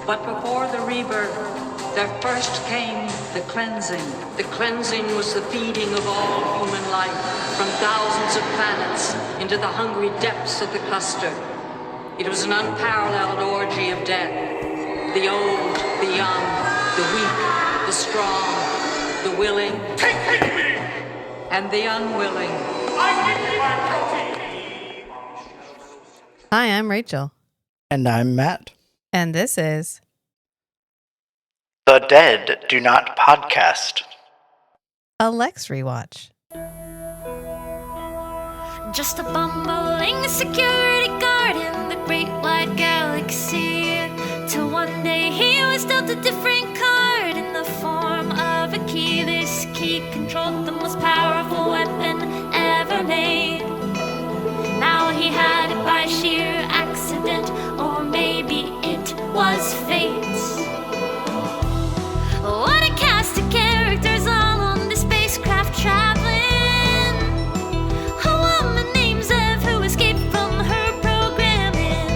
But before the rebirth, there first came the cleansing. The cleansing was the feeding of all human life from thousands of planets into the hungry depths of the cluster. It was an unparalleled orgy of death. The old, the young, the weak, the strong, the willing, Take me! and the unwilling. I give you my protein! Hi, I'm Rachel. And I'm Matt. And this is The Dead Do Not Podcast. a Lexx Rewatch. Just a bumbling security guard in the great wide galaxy. Till one day he was dealt a different card in the form of a key. This key controlled the most powerful weapon ever made. Now he had it by sheer accident, or maybe it was fate. What a cast of characters all on the spacecraft traveling. A woman named Zev who escaped from her programming.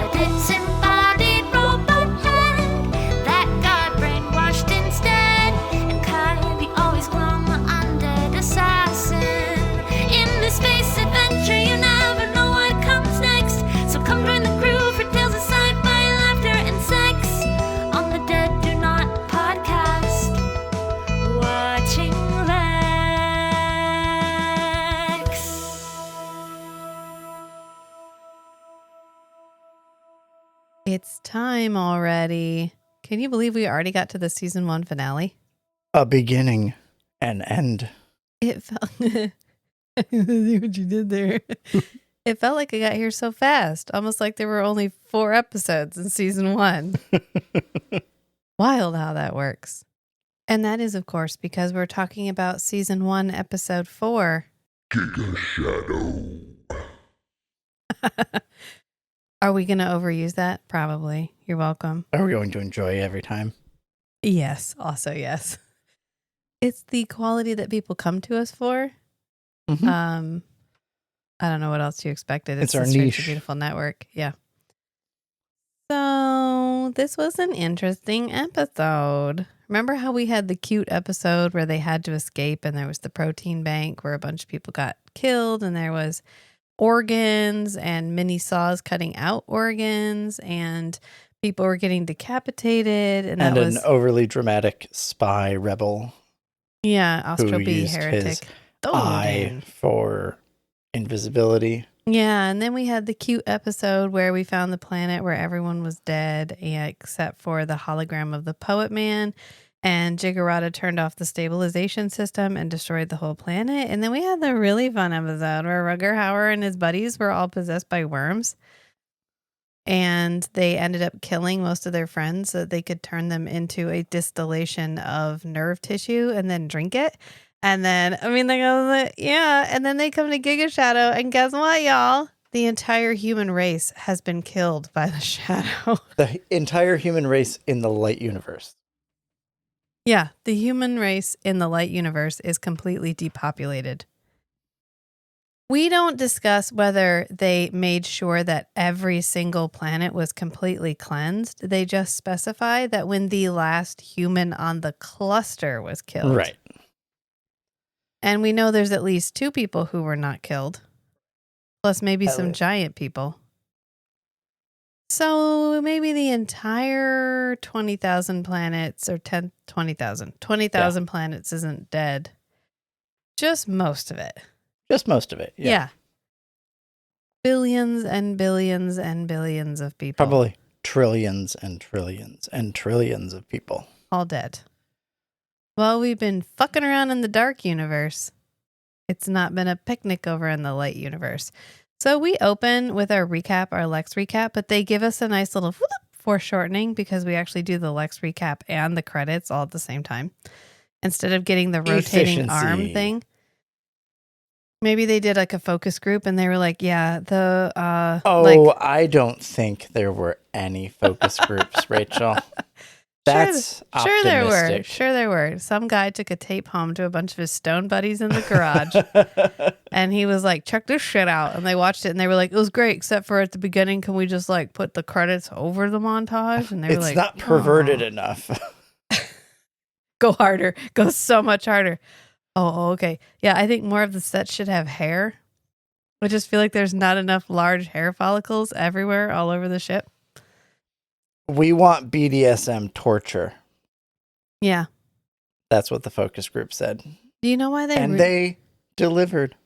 A disembodied robot head that got brainwashed instead. And Kai, the always glum undead assassin. In this space adventure you never know what comes next. So come join the crew for tales of sci-fi, laughter, and sex on the Dead Do Not podcast. Watching Lexx. It's time already. Can you believe we already got to the season 1 finale? A beginning and end. It felt. I see what you did there. It felt like I got here so fast, almost like there were only 4 episodes in season 1. Wild how that works. And that is, of course, because we're talking about season 1, episode 4. Giga Shadow. Are we going to overuse that? Probably. You're welcome. Are we going to enjoy every time? Yes. Also, yes. It's the quality that people come to us for. Mhm. I don't know what else you expected. It's our the Strange niche. and Beautiful Network. Yeah. So this was an interesting episode. Remember how we had the cute episode where they had to escape and there was the protein bank where a bunch of people got killed and there was organs and mini saws cutting out organs and people were getting decapitated and that was an overly dramatic spy rebel Astro who B used heretic. his eye Odin. for invisibility. Yeah, and then we had the cute episode where we found the planet where everyone was dead except for the hologram of the Poet Man, and Giga turned off the stabilization system and destroyed the whole planet. And then we had the really fun episode where Rutger Hauer and his buddies were all possessed by worms, and they ended up killing most of their friends so that they could turn them into a distillation of nerve tissue and then drink it. And then, they go, yeah. And then they come to Giga Shadow. And guess what, y'all? The entire human race has been killed by the Shadow. The entire human race in the light universe. Yeah, the human race in the light universe is completely depopulated. We don't discuss whether they made sure that every single planet was completely cleansed. They just specify that when the last human on the cluster was killed. Right. And we know there's at least 2 people who were not killed. Plus maybe At some least. giant people. So maybe the entire 20,000 planets or 20,000 planets isn't dead. Just most of it. Just most of it. Yeah. Billions and billions and billions of people. Probably trillions and trillions and trillions of people. All dead. Well, we've been fucking around in the dark universe. It's not been a picnic over in the light universe. So we open with our recap, our Lexx recap, but they give us a nice little foreshortening because we actually do the Lexx recap and the credits all at the same time. Instead of getting the rotating arm Efficiency. thing. Maybe they did like a focus group and they were like, yeah, I don't think there were any focus groups, Rachel. That's sure there were. optimistic. Sure there were. Some guy took a tape home to a bunch of his stone buddies in the garage. And he was like, check this shit out. And they watched it and they were like, it was great, except for at the beginning, can we just like put the credits over the montage? And they were It's like, not perverted "Aw." enough. Go harder. Go so much harder. Oh, okay. Yeah, I think more of the set should have hair. I just feel like there's not enough large hair follicles everywhere, all over the ship. We want BDSM torture. Yeah. That's what the focus group said. Do you know why they... And they delivered.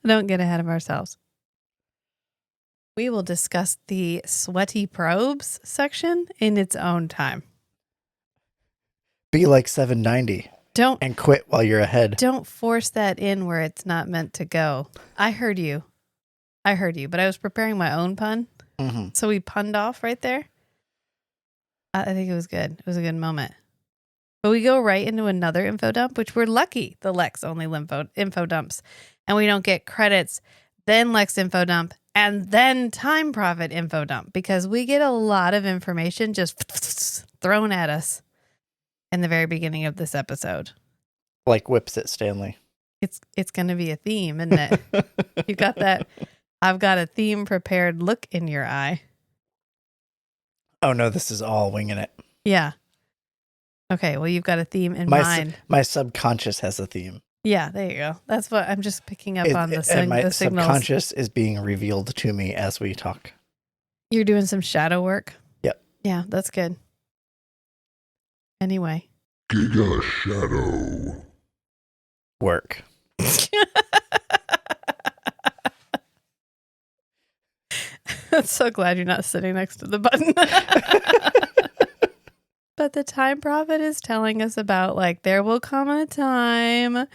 Don't get ahead of ourselves. We will discuss the sweaty probes section in its own time. Be like 790 Don't and quit while you're ahead. don't force that in where it's not meant to go. I heard you, but I was preparing my own pun, Mm-hmm. so we punned off right there. I think it was good. It was a good moment. But we go right into another info dump, which we're lucky the Lexx only info dumps, and we don't get credits, then Lexx info dump, and then Time Profit info dump, because we get a lot of information just thrown at us in the very beginning of this episode. Like whips it, Stanley. It's going to be a theme, isn't it? You got that? I've got a theme prepared look in your eye. Oh no, this is all winging it. Yeah. Okay, well, you've got a theme in mind. My subconscious has a theme. Yeah, there you go. That's what I'm just picking up on And my the signals. subconscious is being revealed to me as we talk. You're doing some shadow work? Yep. Yeah, that's good. Anyway. Giga Shadow. Work. I'm so glad you're not sitting next to the button. But the Time Prophet is telling us about, like, there will come a time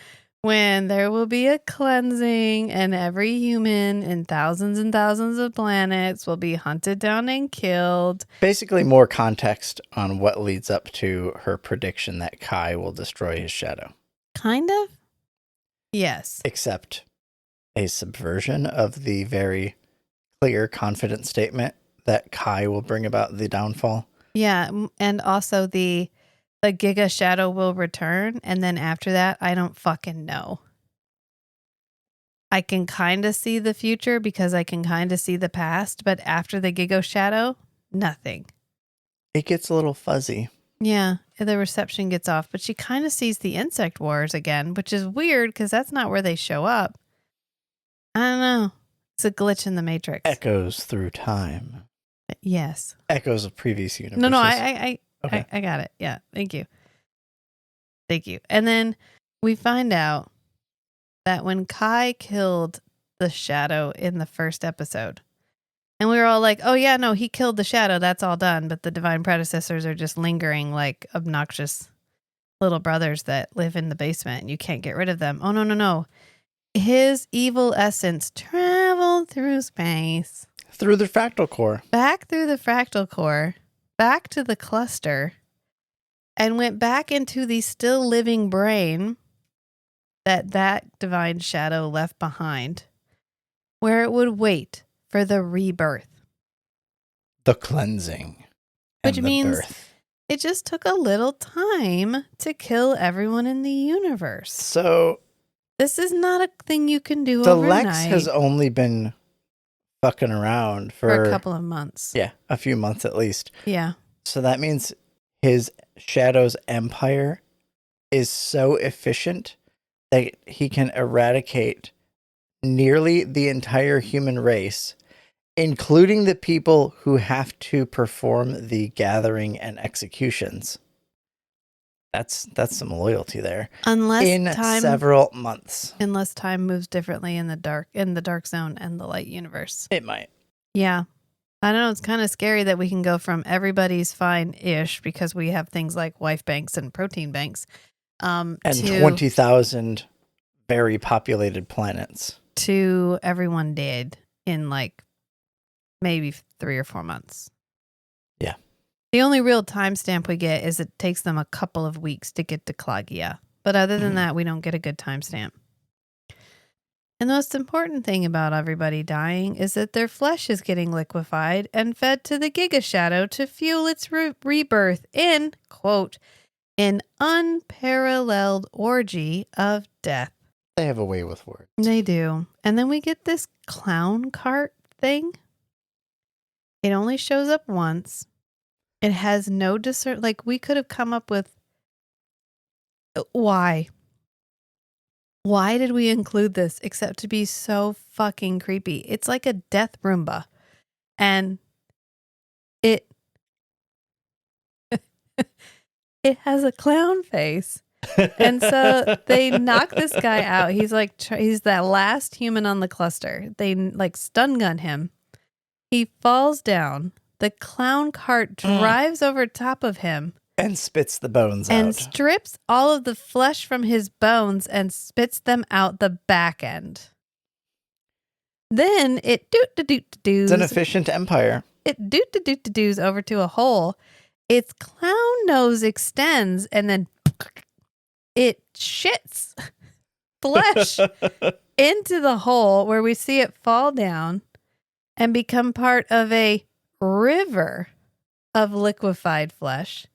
when there will be a cleansing and every human in thousands and thousands of planets will be hunted down and killed. Basically, more context on what leads up to her prediction that Kai will destroy his shadow. Kind of? Yes. Except a subversion of the very clear, confident statement that Kai will bring about the downfall. Yeah, and also the Giga Shadow will return, and then after that, I don't fucking know. I can kind of see the future because I can kind of see the past, but after the Giga Shadow, nothing. It gets a little fuzzy. Yeah, the reception gets off, but she kind of sees the insect wars again, which is weird because that's not where they show up. I don't know. It's a glitch in the Matrix. Echoes through time. Yes. Echoes of previous universes. No, I Okay. got it. Yeah, thank you. Thank you. And then we find out that when Kai killed the shadow in the first episode, and we were all like, oh yeah, no, he killed the shadow. That's all done. But the divine predecessors are just lingering like obnoxious little brothers that live in the basement and you can't get rid of them. Oh, no. His evil essence traveled through space. Through the fractal core. Back through the fractal core, back to the cluster, and went back into the still living brain that divine shadow left behind, where it would wait for the rebirth. The cleansing. Which and the means birth. it just took a little time to kill everyone in the universe. So This is not a thing you can do the overnight. Lexx has only been fucking around for a couple of months. Yeah, a few months at least. Yeah. So that means his Shadow's empire is so efficient that he can eradicate nearly the entire human race, including the people who have to perform the gathering and executions. That's some loyalty there. Unless Several months. unless time moves differently in the dark zone and the light universe. It might. Yeah. I don't know. It's kind of scary that we can go from everybody's fine-ish because we have things like wife banks and protein banks. And to 20,000 very populated planets. to everyone dead in like maybe 3 or 4 months. Yeah. The only real timestamp we get is it takes them a couple of weeks to get to Klagia. But other than that, we don't get a good timestamp. And the most important thing about everybody dying is that their flesh is getting liquefied and fed to the Giga Shadow to fuel its rebirth in, quote, an unparalleled orgy of death. They have a way with words. They do. And then we get this clown cart thing. It only shows up once. It has no like we could have come up with why? Why did we include this except to be so fucking creepy? It's like a death Roomba. And it it has a clown face. And so they knock this guy out. He's like he's that last human on the cluster. They like stun gun him. He falls down. The clown cart drives over top of him. And spits the bones and out. strips all of the flesh from his bones and spits them out the back end. Then it It's an efficient empire. It doos over to a hole. Its clown nose extends and then it shits flesh into the hole where we see it fall down and become part of a river of liquefied flesh,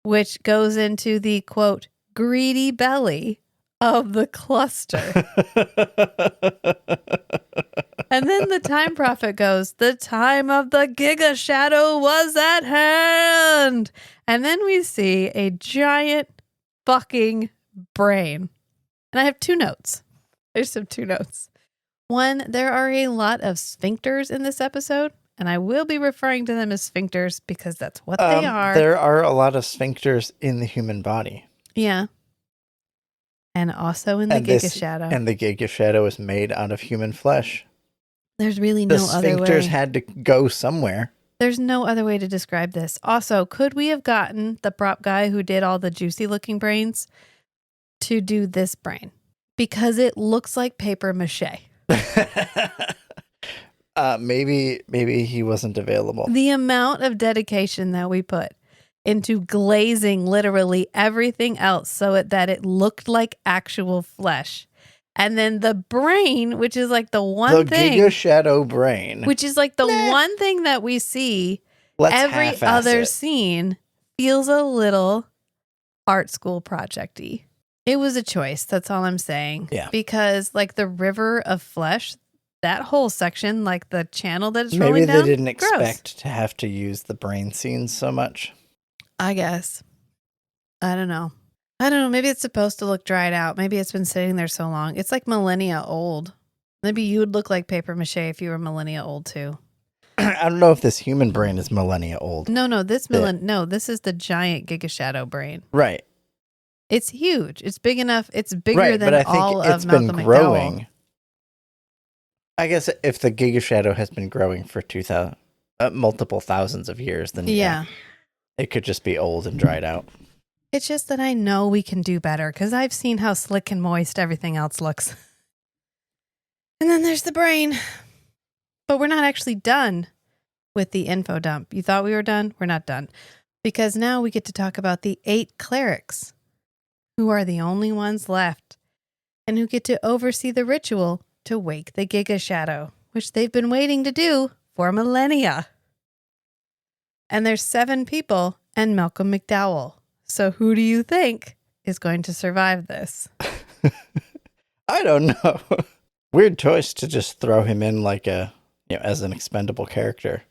which goes into the, quote, greedy belly of the cluster. And then the time prophet goes, the time of the Giga Shadow was at hand. And then we see a giant fucking brain. And I have two notes. I just have two notes. One, there are a lot of sphincters in this episode. And I will be referring to them as sphincters because that's what they are. There are a lot of sphincters in the human body. Yeah. And also in the Giga Shadow. And the Giga Shadow is made out of human flesh. There's really no other way. The sphincters had to go somewhere. There's no other way to describe this. Also, could we have gotten the prop guy who did all the juicy looking brains to do this brain? Because it looks like paper mache. Maybe he wasn't available. The amount of dedication that we put into glazing literally everything else so that it looked like actual flesh. And then the brain, which is like the one thing. The Giga Shadow brain. Which is like the one thing that we see. Every other scene feels a little art school project-y. It was a choice. That's all I'm saying. Yeah. Because like the river of flesh, that whole section, like the channel that it's rolling Maybe down. they didn't gross. expect to have to use the brain scenes so much. I guess. I don't know. Maybe it's supposed to look dried out. Maybe it's been sitting there so long. It's like millennia old. Maybe you would look like paper mache if you were millennia old too. I don't know if this human brain is millennia old. No, this is the giant Giga Shadow brain. Right. It's huge. It's big enough. It's bigger than but I think all it's of been Malcolm growing. McDowell. I guess if the Giga Shadow has been growing for multiple thousands of years, then yeah, it could just be old and dried out. It's just that I know we can do better because I've seen how slick and moist everything else looks. And then there's the brain. But we're not actually done with the info dump. You thought we were done? We're not done. Because now we get to talk about the 8 clerics who are the only ones left and who get to oversee the ritual to wake the Giga Shadow, which they've been waiting to do for millennia. And there's 7 people and Malcolm McDowell. So who do you think is going to survive this? I don't know. Weird choice to just throw him in like as an expendable character.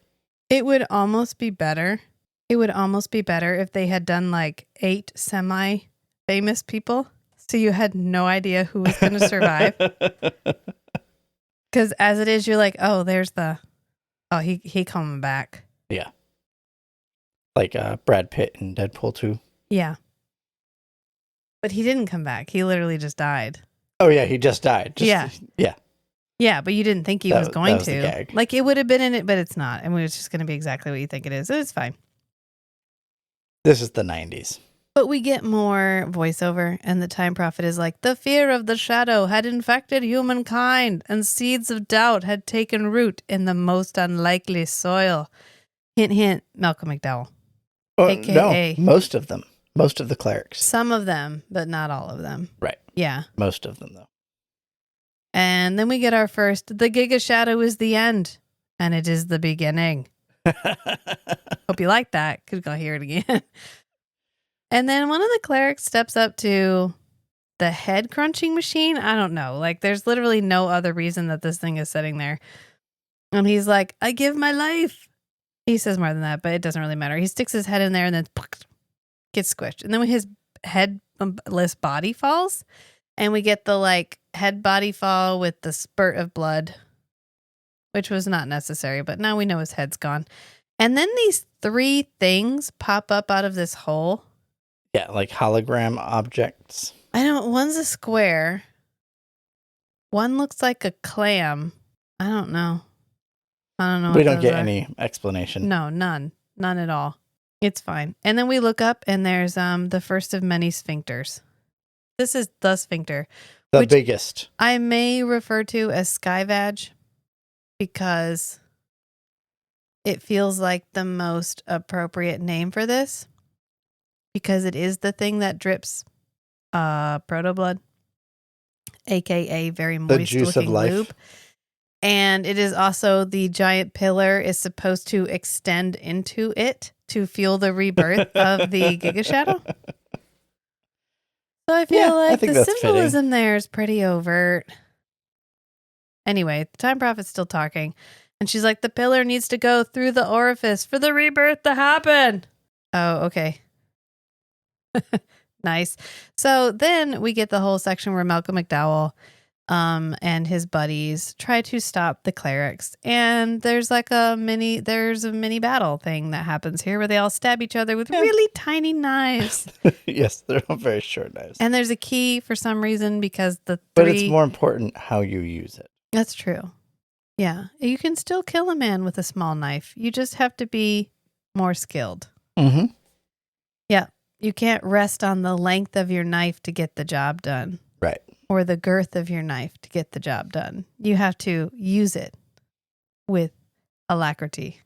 It would almost be better. It would almost be better if they had done like 8 semi-famous people. So you had no idea who was going to survive. Because as it is, you're like, oh, there's he coming back. Yeah. Like Brad Pitt in Deadpool 2. Yeah. But he didn't come back. He literally just died. Oh, yeah, he just died. Yeah. Yeah, but you didn't think he was going was the to. gag. Like, it would have been in it, but it's not. And it's just going to be exactly what you think it is. It's fine. This is the 90s. But we get more voiceover, and the time prophet is like, the fear of the shadow had infected humankind, and seeds of doubt had taken root in the most unlikely soil. Hint, hint, Malcolm McDowell. AKA. No, most of them. Most of the clerics. Some of them, but not all of them. Right. Yeah. Most of them, though. And then we get our first, the Giga Shadow is the end, and it is the beginning. Hope you like that. Could go hear it again. And then one of the clerics steps up to the head crunching machine. I don't know. Like, there's literally no other reason that this thing is sitting there. And he's like, I give my life. He says more than that, but it doesn't really matter. He sticks his head in there and then gets squished. And then when his headless body falls, and we get the like head body fall with the spurt of blood, which was not necessary, but now we know his head's gone. And then these 3 things pop up out of this hole. Yeah, like hologram objects. I don't, one's a square. One looks like a clam. I don't know. We what don't those get are. any explanation. No, none at all. It's fine. And then we look up and there's the first of many sphincters. This is the sphincter. The which biggest. I may refer to as sky vag because it feels like the most appropriate name for this, because it is the thing that drips protoblood, aka very The moist juice of looking life. lube. And it is also the giant pillar is supposed to extend into it to fuel the rebirth of the Giga Shadow. So I feel Yeah, I like think the that's fitting. symbolism there is pretty overt. Anyway, the Time Prophet's still talking. And she's like, the pillar needs to go through the orifice for the rebirth to happen. Oh, okay. Nice. So then we get the whole section where Malcolm McDowell and his buddies try to stop the clerics. And there's like a mini battle thing that happens here where they all stab each other with really tiny knives. Yes, they're all very short knives. And there's a key for some reason because the 3... But it's more important how you use it. That's true. Yeah. You can still kill a man with a small knife. You just have to be more skilled. Mm-hmm. Yeah. You can't rest on the length of your knife to get the job done. Right. Or the girth of your knife to get the job done. You have to use it with alacrity.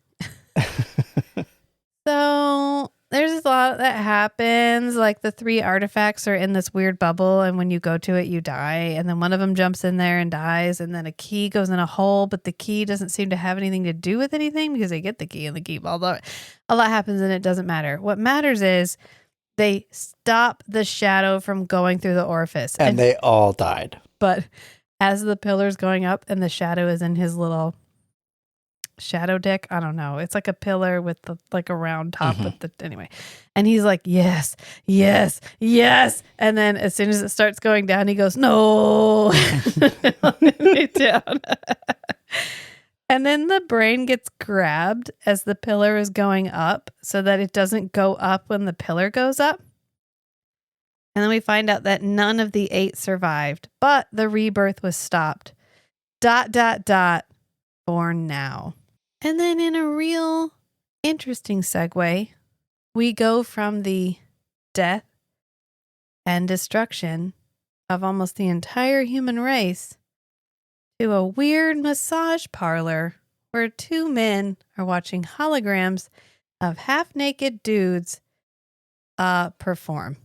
So there's a lot that happens. Like the 3 artifacts are in this weird bubble, and when you go to it, you die. And then one of them jumps in there and dies. And then a key goes in a hole, but the key doesn't seem to have anything to do with anything because they get the key and the key. Although a lot happens and it doesn't matter. What matters is they stop the shadow from going through the orifice. And they all died. But as the pillar's going up and the shadow is in his little shadow dick, I don't know. It's like a pillar with like a round top with the, anyway. And he's like, yes, yes, yes. And then as soon as it starts going down, he goes, no. Down. And then the brain gets grabbed as the pillar is going up so that it doesn't go up when the pillar goes up. And then we find out that none of the 8 survived, but the rebirth was stopped. ... For now. And then in a real interesting segue, we go from the death and destruction of almost the entire human race to a weird massage parlor where 2 men are watching holograms of half-naked dudes perform.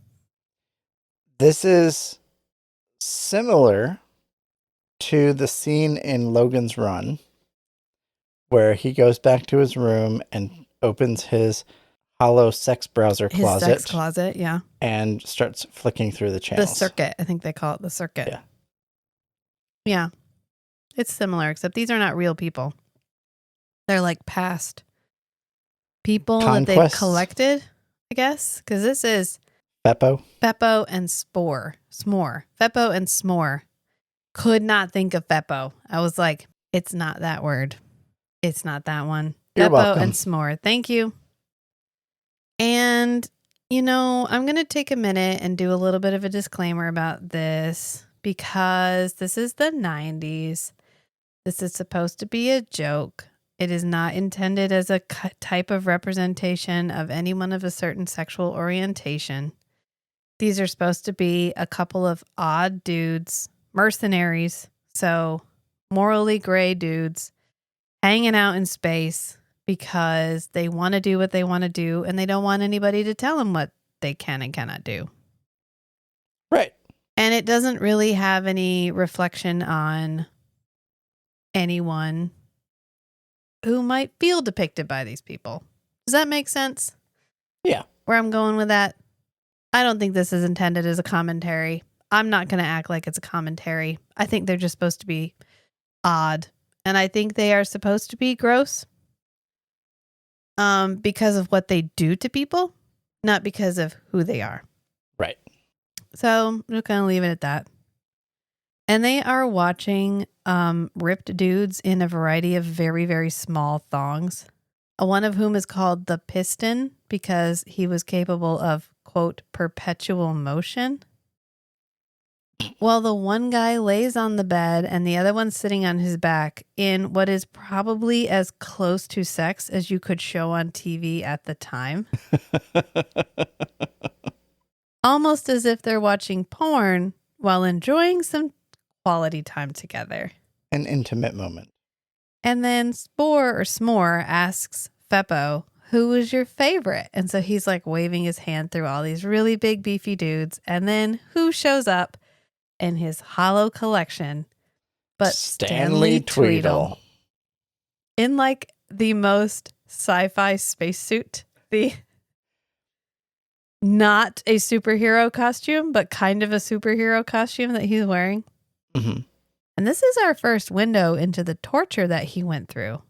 This is similar to the scene in Logan's Run where he goes back to his room and opens his hollow sex browser closet. His sex closet, yeah. And starts flicking through the channels. The circuit. I think they call it the circuit. Yeah. Yeah. It's similar, except these are not real people. They're like past people that they've Conquests. collected, I guess. Because this is Beppo. Beppo and Spore. S'more. Beppo and S'more. Could not think of Beppo. I was like, it's not that word. It's not that one. You're Beppo welcome. and S'more. Thank you. And, I'm going to take a minute and do a little bit of a disclaimer about this because this is the 90s. This is supposed to be a joke. It is not intended as a type of representation of anyone of a certain sexual orientation. These are supposed to be a couple of odd dudes, mercenaries, so morally gray dudes, hanging out in space because they want to do what they want to do and they don't want anybody to tell them what they can and cannot do. Right. And it doesn't really have any reflection on anyone who might feel depicted by these people. Does that make sense? Yeah. Where I'm going with that? I don't think this is intended as a commentary. I'm not going to act like it's a commentary. I think they're just supposed to be odd. And I think they are supposed to be gross because of what they do to people, not because of who they are. Right. So I'm just going to leave it at that. And they are watching ripped dudes in a variety of very, very small thongs. One of whom is called the Piston because he was capable of, quote, perpetual motion. While the one guy lays on the bed and the other one's sitting on his back in what is probably as close to sex as you could show on TV at the time. Almost as if they're watching porn while enjoying some quality time together. An intimate moment. And then Spore or S'more asks Feppo, who was your favorite? And so he's like waving his hand through all these really big beefy dudes. And then who shows up in his hollow collection but Stanley Tweedle. In like the most sci-fi spacesuit. The not a superhero costume, but kind of a superhero costume that he's wearing. Mm-hmm. And this is our first window into the torture that he went through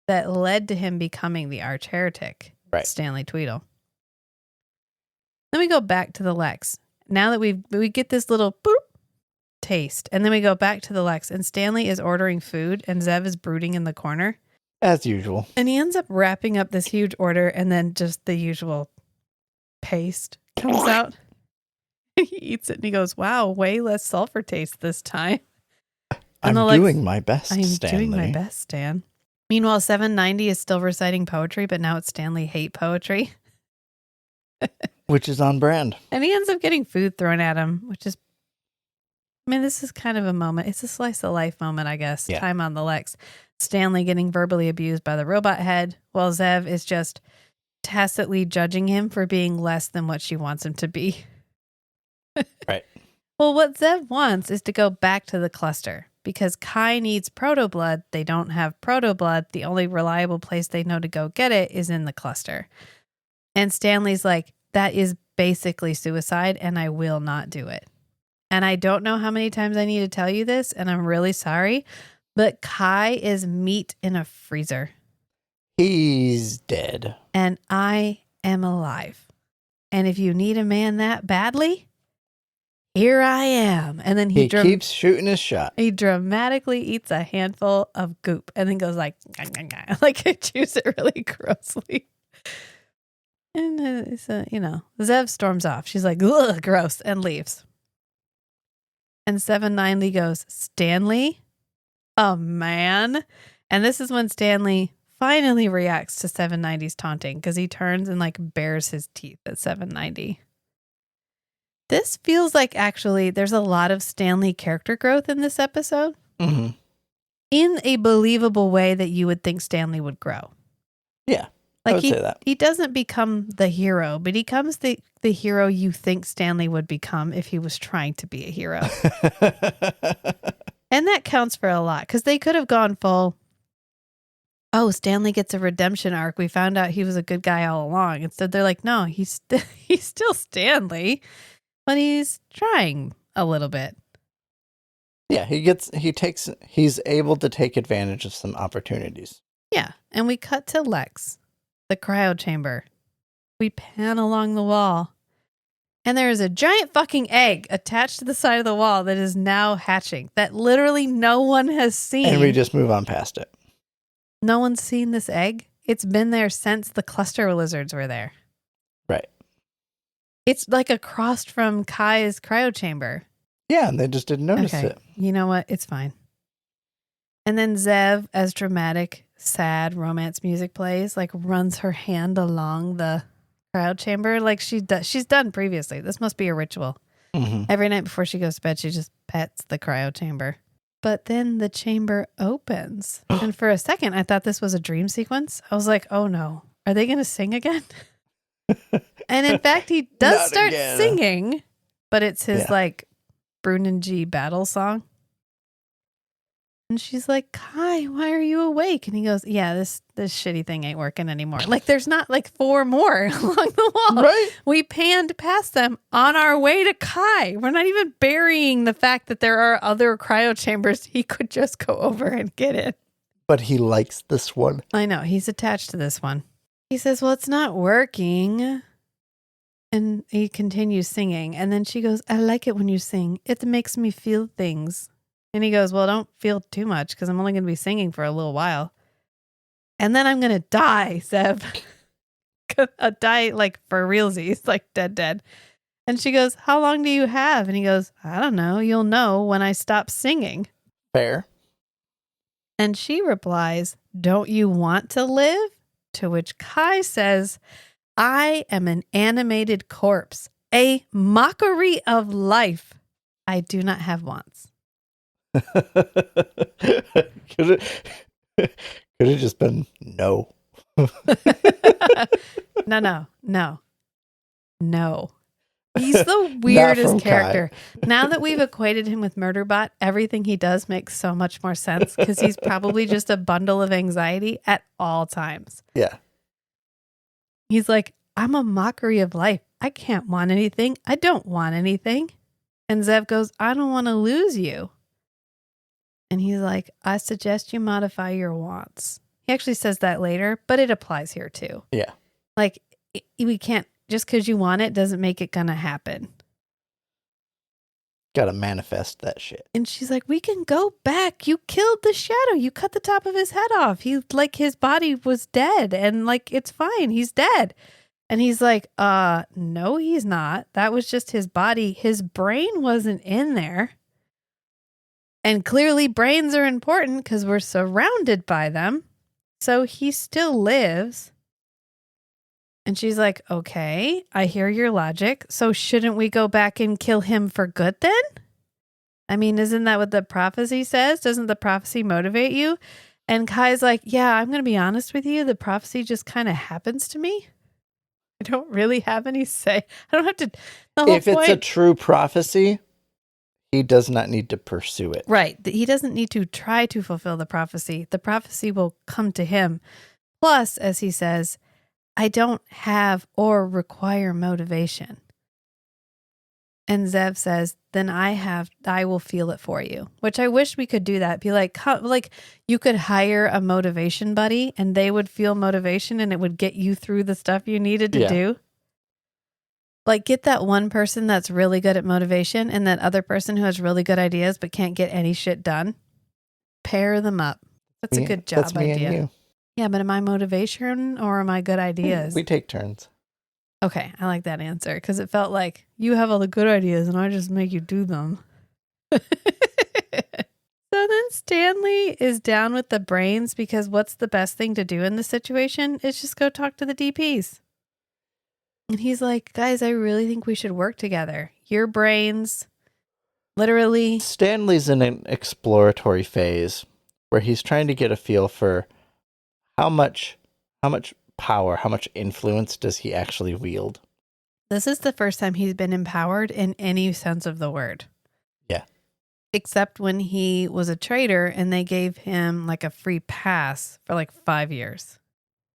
that led to him becoming the arch heretic, right. Stanley Tweedle. Then we go back to the Lexx. Now that we get this little boop taste, and then we go back to the Lexx, and Stanley is ordering food, and Zev is brooding in the corner. As usual. And he ends up wrapping up this huge order, and then just the usual paste comes out. He eats it, and he goes, wow, way less sulfur taste this time. I'm doing my best, I'm Stanley. doing my best, Stan. Meanwhile, 790 is still reciting poetry, but now it's Stanley hate poetry. Which is on brand. And he ends up getting food thrown at him, which is, I mean, this is kind of a moment. It's a slice of life moment, I guess. Yeah. Time on the Lexx. Stanley getting verbally abused by the robot head, while Zev is just tacitly judging him for being less than what she wants him to be. Right. Well, what Zev wants is to go back to the cluster. Because Kai needs protoblood, they don't have protoblood. The only reliable place they know to go get it is in the cluster. And Stanley's like, that is basically suicide, and I will not do it. And I don't know how many times I need to tell you this, and I'm really sorry, but Kai is meat in a freezer. He's dead. And I am alive. And if you need a man that badly, here I am. And then he keeps shooting his shot. He dramatically eats a handful of goop and then goes like, like I chews it really grossly. And it's Zev storms off. She's like, ugh, gross, and leaves. And 790 goes, Stanley? Oh, man. And this is when Stanley finally reacts to 790's taunting because he turns and like bares his teeth at 790. This feels like actually there's a lot of Stanley character growth in this episode. Mm-hmm. In a believable way that you would think Stanley would grow. Yeah, like I would say that. He doesn't become the hero, but he becomes the hero you think Stanley would become if he was trying to be a hero. And that counts for a lot because they could have gone full, oh, Stanley gets a redemption arc. We found out he was a good guy all along. Instead, they're like, no, he's still Stanley. But he's trying a little bit. Yeah, he's able to take advantage of some opportunities. Yeah, and we cut to Lexx, the cryo chamber. We pan along the wall. And there is a giant fucking egg attached to the side of the wall that is now hatching that literally no one has seen. And we just move on past it. No one's seen this egg. It's been there since the cluster lizards were there. Right. It's like across from Kai's cryo chamber. Yeah, and they just didn't notice it. You know what? It's fine. And then Zev, as dramatic, sad romance music plays, like runs her hand along the cryo chamber like she's done previously. This must be a ritual. Mm-hmm. Every night before she goes to bed, she just pets the cryo chamber. But then the chamber opens. And for a second, I thought this was a dream sequence. I was like, oh no, are they going to sing again? And in fact, he does start singing, but it's his like Brunanji battle song. And she's like, Kai, why are you awake? And he goes, yeah, this shitty thing ain't working anymore. Like, there's not like 4 more along the wall. Right. We panned past them on our way to Kai. We're not even burying the fact that there are other cryo chambers he could just go over and get in. But he likes this one. I know. He's attached to this one. He says, well, it's not working. And he continues singing. And then she goes, I like it when you sing. It makes me feel things. And he goes, well, don't feel too much because I'm only going to be singing for a little while. And then I'm going to die, Zev. Die like for realsies, like dead. And she goes, how long do you have? And he goes, I don't know. You'll know when I stop singing. Fair. And she replies, don't you want to live? To which Kai says, I am an animated corpse, a mockery of life. I do not have wants. Could have just been no. No. He's the weirdest from character. Now that we've equated him with Murderbot, everything he does makes so much more sense because he's probably just a bundle of anxiety at all times. Yeah. He's like, I'm a mockery of life. I can't want anything. I don't want anything. And Zev goes, I don't want to lose you. And he's like, I suggest you modify your wants. He actually says that later, but it applies here too. Yeah. Like, we can't, just because you want it doesn't make it gonna happen. Gotta manifest that shit. And she's like, we can go back. You killed the shadow. You cut the top of his head off. His body was dead and like, it's fine. He's dead. And he's like, no, he's not. That was just his body. His brain wasn't in there. And clearly brains are important because we're surrounded by them. So he still lives. And she's like, okay, I hear your logic. So shouldn't we go back and kill him for good then? I mean, isn't that what the prophecy says? Doesn't the prophecy motivate you? And Kai's like, yeah, I'm going to be honest with you. The prophecy just kind of happens to me. I don't really have any say. I don't have to. The whole If it's a true prophecy, he does not need to pursue it. Right. He doesn't need to try to fulfill the prophecy. The prophecy will come to him. Plus, as he says, I don't have or require motivation. And Zev says, then I will feel it for you, which I wish we could do that. Be like you could hire a motivation buddy and they would feel motivation and it would get you through the stuff you needed to do. Like get that one person that's really good at motivation and that other person who has really good ideas but can't get any shit done. Pair them up. That's a good job That's me idea. and you. Yeah, but am I motivation or am I good ideas? We take turns. Okay, I like that answer because it felt like you have all the good ideas and I just make you do them. So then Stanley is down with the brains because what's the best thing to do in this situation is just go talk to the DPs. And he's like, guys, I really think we should work together. Your brains, literally. Stanley's in an exploratory phase where he's trying to get a feel for how much power, how much influence does he actually wield? This is the first time he's been empowered in any sense of the word. Yeah. Except when he was a traitor and they gave him like a free pass for like 5 years.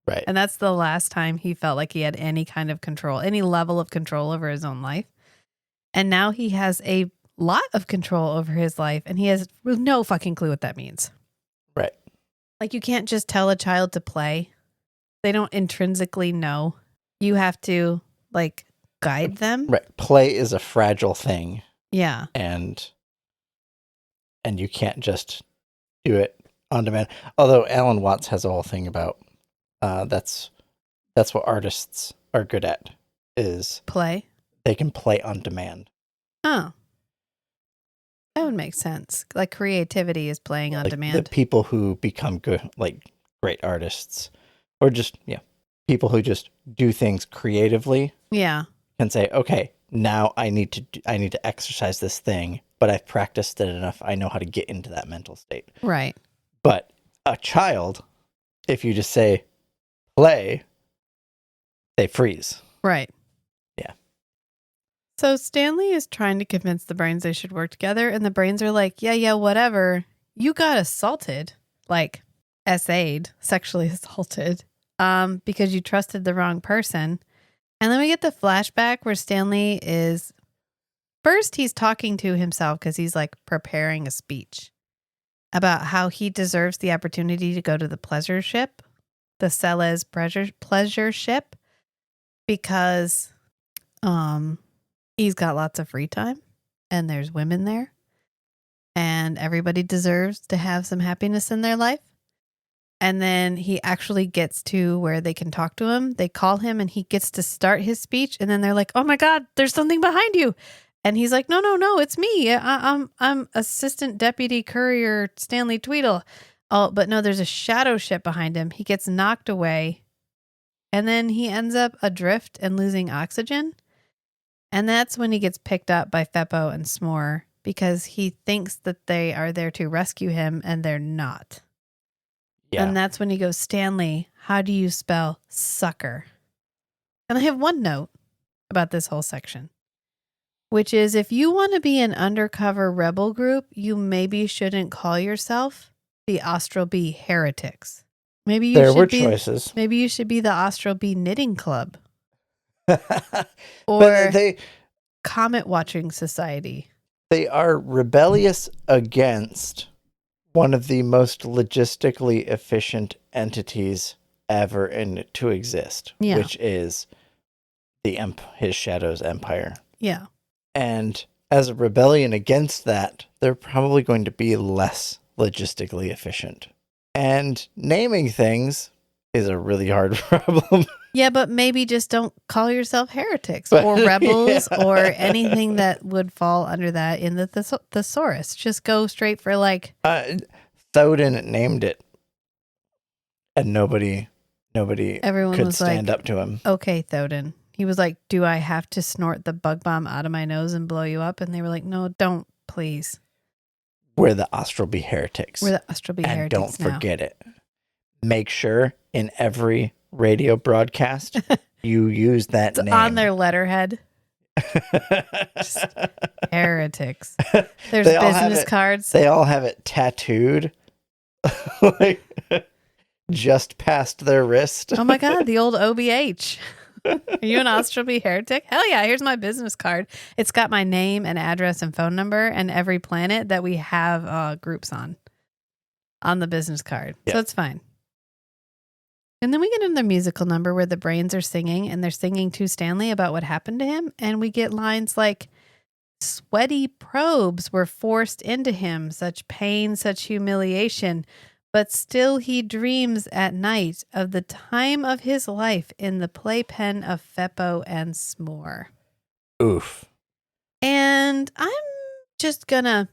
Right. And that's the last time he felt like he had any kind of control, any level of control over his own life. And now he has a lot of control over his life and he has no fucking clue what that means. Right. Like you can't just tell a child to play. They don't intrinsically know. You have to like guide them. Right. Play is a fragile thing. Yeah. And you can't just do it on demand. Although Alan Watts has a whole thing about that's what artists are good at is Play. they can play on demand. Oh. That would make sense. Like creativity is playing on Like demand. the people who become good, like great artists, or just people who just do things creatively. Yeah. Can say, okay, now I need to exercise this thing, but I've practiced it enough. I know how to get into that mental state. Right. But a child, if you just say play, they freeze. Right. Yeah. So Stanley is trying to convince the brains they should work together, and the brains are like, yeah, whatever. You got assaulted, like SA'd, sexually assaulted, because you trusted the wrong person. And then we get the flashback where Stanley is, first he's talking to himself because he's like preparing a speech about how he deserves the opportunity to go to the pleasure ship, the Celes pleasure ship, because he's got lots of free time and there's women there and everybody deserves to have some happiness in their life. And then he actually gets to where they can talk to him. They call him and he gets to start his speech. And then they're like, oh my God, there's something behind you. And he's like, no, it's me. I'm Assistant Deputy Courier Stanley Tweedle. Oh, but no, there's a shadow ship behind him. He gets knocked away. And then he ends up adrift and losing oxygen. And that's when he gets picked up by Feppo and S'more because he thinks that they are there to rescue him and they're not. Yeah. And that's when he goes, Stanley, how do you spell sucker? And I have one note about this whole section, which is if you want to be an undercover rebel group, you maybe shouldn't call yourself the Austral Bee Heretics. Maybe you choices. Maybe you should be the Austral Bee Knitting Club. Or they Comet Watching Society. They are rebellious against one of the most logistically efficient entities ever to exist, which is his Shadow's empire. Yeah. And as a rebellion against that, they're probably going to be less logistically efficient. And naming things is a really hard problem. Yeah, but maybe just don't call yourself heretics or rebels or anything that would fall under that in the thesaurus. Just go straight for like... Thodin named it. And nobody Everyone could was stand like, up to him. Okay, Thodin. He was like, do I have to snort the bug bomb out of my nose and blow you up? And they were like, no, don't, please. We're the Austral Bee Heretics. We're the Austral Bee Heretics. And don't forget it. Make sure in every radio broadcast you use that name. On their letterhead. Just heretics. There's business cards. They all have it tattooed. Like just past their wrist. Oh my God, the old OBH. Are you an Austral Bee Heretic? Hell yeah, here's my business card. It's got my name and address and phone number and every planet that we have groups on the business card. Yeah. So it's fine. And then we get into the musical number where the brains are singing and they're singing to Stanley about what happened to him. And we get lines like, sweaty probes were forced into him, such pain, such humiliation. But still he dreams at night of the time of his life in the playpen of Feppo and S'more. Oof. And I'm just gonna...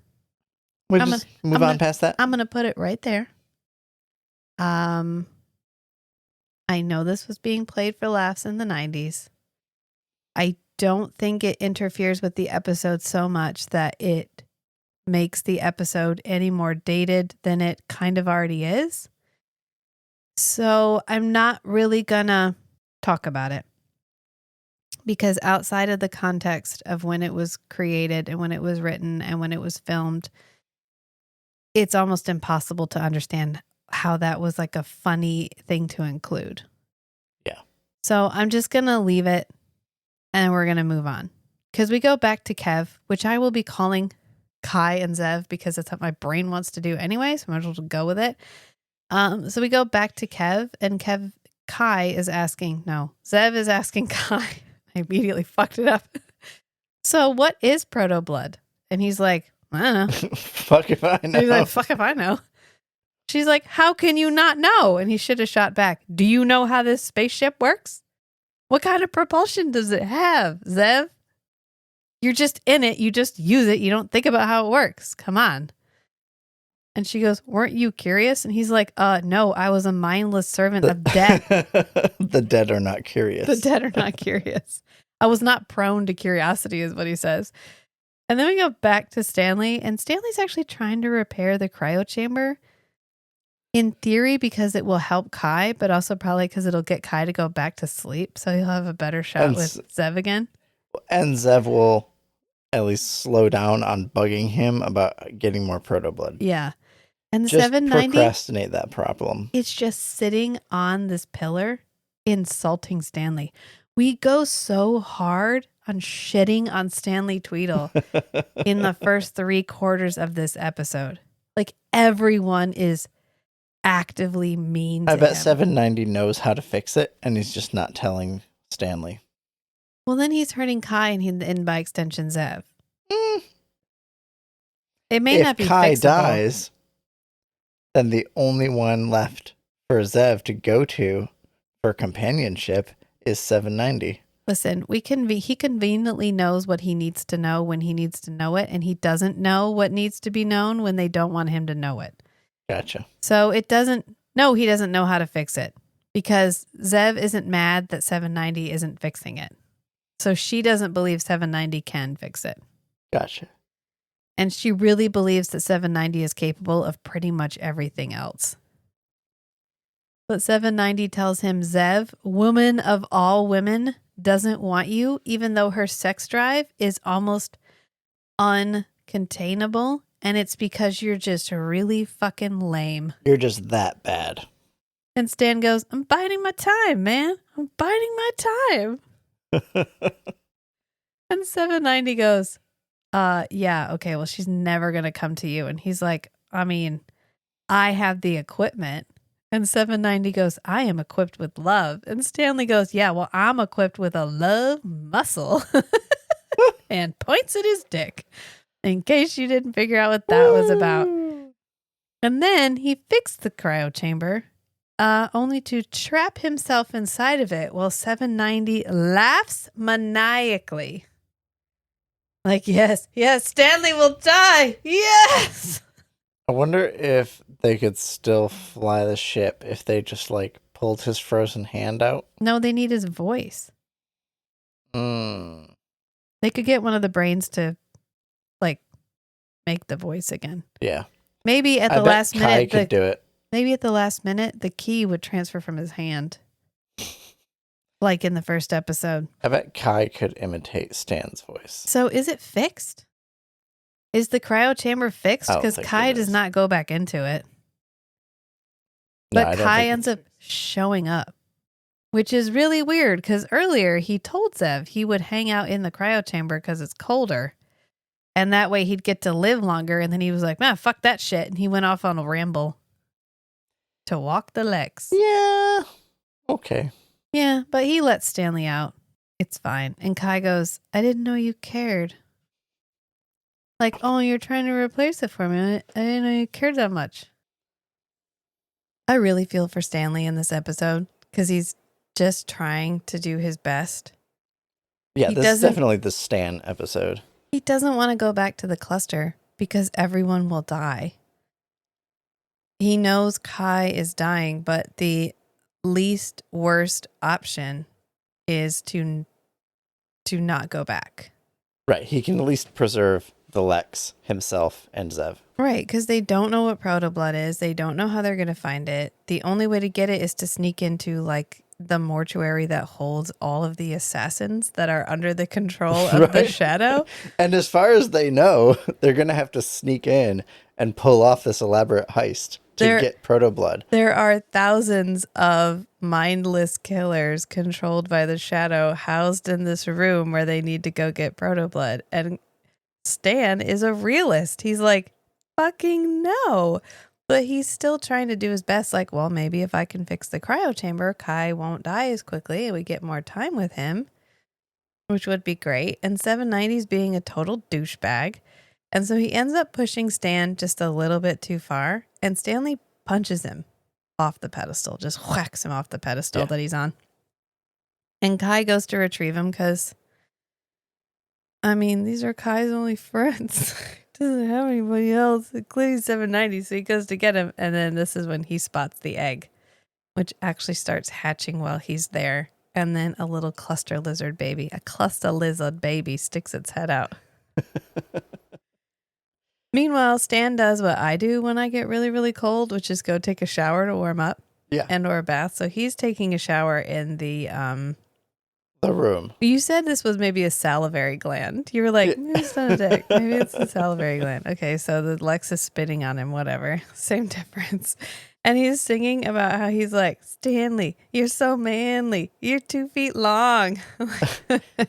move on past that? I'm gonna put it right there. I know this was being played for laughs in the 90s. I don't think it interferes with the episode so much that it makes the episode any more dated than it kind of already is. So I'm not really gonna talk about it because outside of the context of when it was created and when it was written and when it was filmed, it's almost impossible to understand how that was like a funny thing to include. Yeah. So I'm just going to leave it and we're going to move on because we go back to Kev, which I will be calling Kai and Zev because that's what my brain wants to do anyway. So I might as well go with it. So we go back to Kev and Zev is asking Kai. I immediately fucked it up. So what is protoblood? And he's like, I don't know. Fuck if I know. He's like, fuck if I know. She's like, how can you not know? And he should have shot back. Do you know how this spaceship works? What kind of propulsion does it have, Zev? You're just in it. You just use it. You don't think about how it works. Come on. And she goes, weren't you curious? And he's like, no, I was a mindless servant of death. The dead are not curious. The dead are not curious. I was not prone to curiosity is what he says. And then we go back to Stanley, and Stanley's actually trying to repair the cryo chamber. In theory, because it will help Kai, but also probably because it'll get Kai to go back to sleep. So he'll have a better shot with Zev again. And Zev will at least slow down on bugging him about getting more protoblood. Yeah. And the Just 790, procrastinate that problem. it's just sitting on this pillar insulting Stanley. We go so hard on shitting on Stanley Tweedle in the first 3/4 of this episode. Like everyone is actively mean to I bet him. 790 knows how to fix it, and he's just not telling Stanley. Well, then he's hurting Kai and by extension Zev. It may not be If Kai fixable. dies, then the only one left for Zev to go to for companionship is 790. Listen, he conveniently knows what he needs to know when he needs to know it, and he doesn't know what needs to be known when they don't want him to know it. Gotcha. So he doesn't know how to fix it because Zev isn't mad that 790 isn't fixing it. So she doesn't believe 790 can fix it. Gotcha. And she really believes that 790 is capable of pretty much everything else. But 790 tells him, Zev, woman of all women, doesn't want you, even though her sex drive is almost uncontainable. And it's because you're just really fucking lame. You're just that bad. And Stan goes, I'm biding my time, man. I'm biding my time. And 790 goes, yeah, okay, well, she's never going to come to you. And he's like, I mean, I have the equipment. And 790 goes, I am equipped with love. And Stanley goes, yeah, well, I'm equipped with a love muscle. And points at his dick in case you didn't figure out what that was about. And then he fixed the cryo chamber, only to trap himself inside of it while 790 laughs maniacally. Like, yes, Stanley will die. Yes. I wonder if they could still fly the ship if they just like pulled his frozen hand out. No, they need his voice. Mm. They could get one of the brains to like make the voice again. Yeah. Maybe at the I bet last Kai minute, could do it. maybe at the last minute, the key would transfer from his hand. Like in the first episode. I bet Kai could imitate Stan's voice. So is it fixed? Is the cryo chamber fixed? I don't Because think Kai it does is. not go back into it. No, But I don't Kai think ends it's up showing up, which is really weird because earlier he told Zev he would hang out in the cryo chamber because it's colder. And that way he'd get to live longer. And then he was like, man, fuck that shit. And he went off on a ramble to walk the Lexx. Yeah. Okay. Yeah, but he lets Stanley out. It's fine. And Kai goes, I didn't know you cared. Like, oh, you're trying to replace it for me. I didn't know you cared that much. I really feel for Stanley in this episode because he's just trying to do his best. Yeah, He this is doesn't- definitely the Stan episode. He doesn't want to go back to the cluster because everyone will die. He knows Kai is dying, but the least worst option is to not go back. Right. He can at least preserve the Lexx himself and Zev. Right, because they don't know what protoblood is. They don't know how they're going to find it. The only way to get it is to sneak into like the mortuary that holds all of the assassins that are under the control of the Right. shadow. And as far as they know, they're going to have to sneak in and pull off this elaborate heist to They're- get protoblood. There are thousands of mindless killers controlled by the shadow housed in this room where they need to go get protoblood. And Stan is a realist. He's like, fucking no. But he's still trying to do his best. Like, well, maybe if I can fix the cryo chamber, Kai won't die as quickly and we get more time with him, which would be great. And 790's being a total douchebag. And so he ends up pushing Stan just a little bit too far. And Stanley punches him off the pedestal, just whacks him off the pedestal that he's on. And Kai goes to retrieve him because, I mean, these are Kai's only friends. Doesn't have anybody else, including 790. So he goes to get him. And then this is when he spots the egg, which actually starts hatching while he's there. And then a little cluster lizard baby sticks its head out. Meanwhile, Stan does what I do when I get really, really cold, which is go take a shower to warm up. Yeah. And or a bath. So he's taking a shower in the the room. You said this was maybe a salivary gland. You were like, maybe it's not a dick. Maybe it's a salivary gland. Okay, so the Lexx is spitting on him, whatever. Same difference. And he's singing about how he's like, Stanley, you're so manly. You're 2 feet long.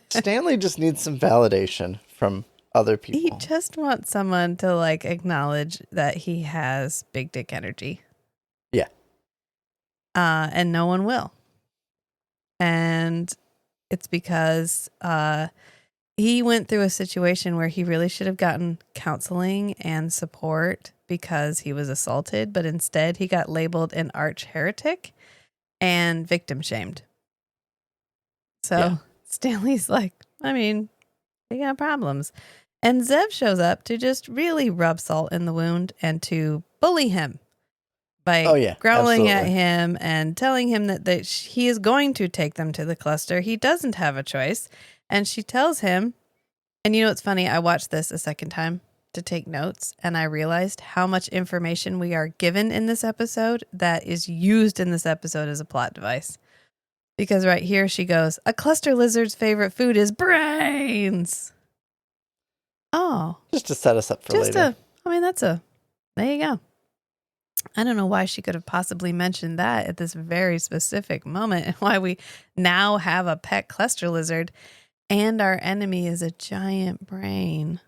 Stanley just needs some validation from other people. He just wants someone to like acknowledge that he has big dick energy. Yeah. And no one will. And it's because he went through a situation where he really should have gotten counseling and support because he was assaulted, but instead he got labeled an arch heretic and victim shamed. So Yeah. Stanley's like, I mean, they got problems. And Zev shows up to just really rub salt in the wound and to bully him by growling at him and telling him that he is going to take them to the cluster. He doesn't have a choice. And she tells him, and you know what's funny? I watched this a second time to take notes, and I realized how much information we are given in this episode that is used in this episode as a plot device. Because right here she goes, a cluster lizard's favorite food is brains. Oh. Just to set us up for later. There you go. I don't know why she could have possibly mentioned that at this very specific moment and why we now have a pet cluster lizard and our enemy is a giant brain.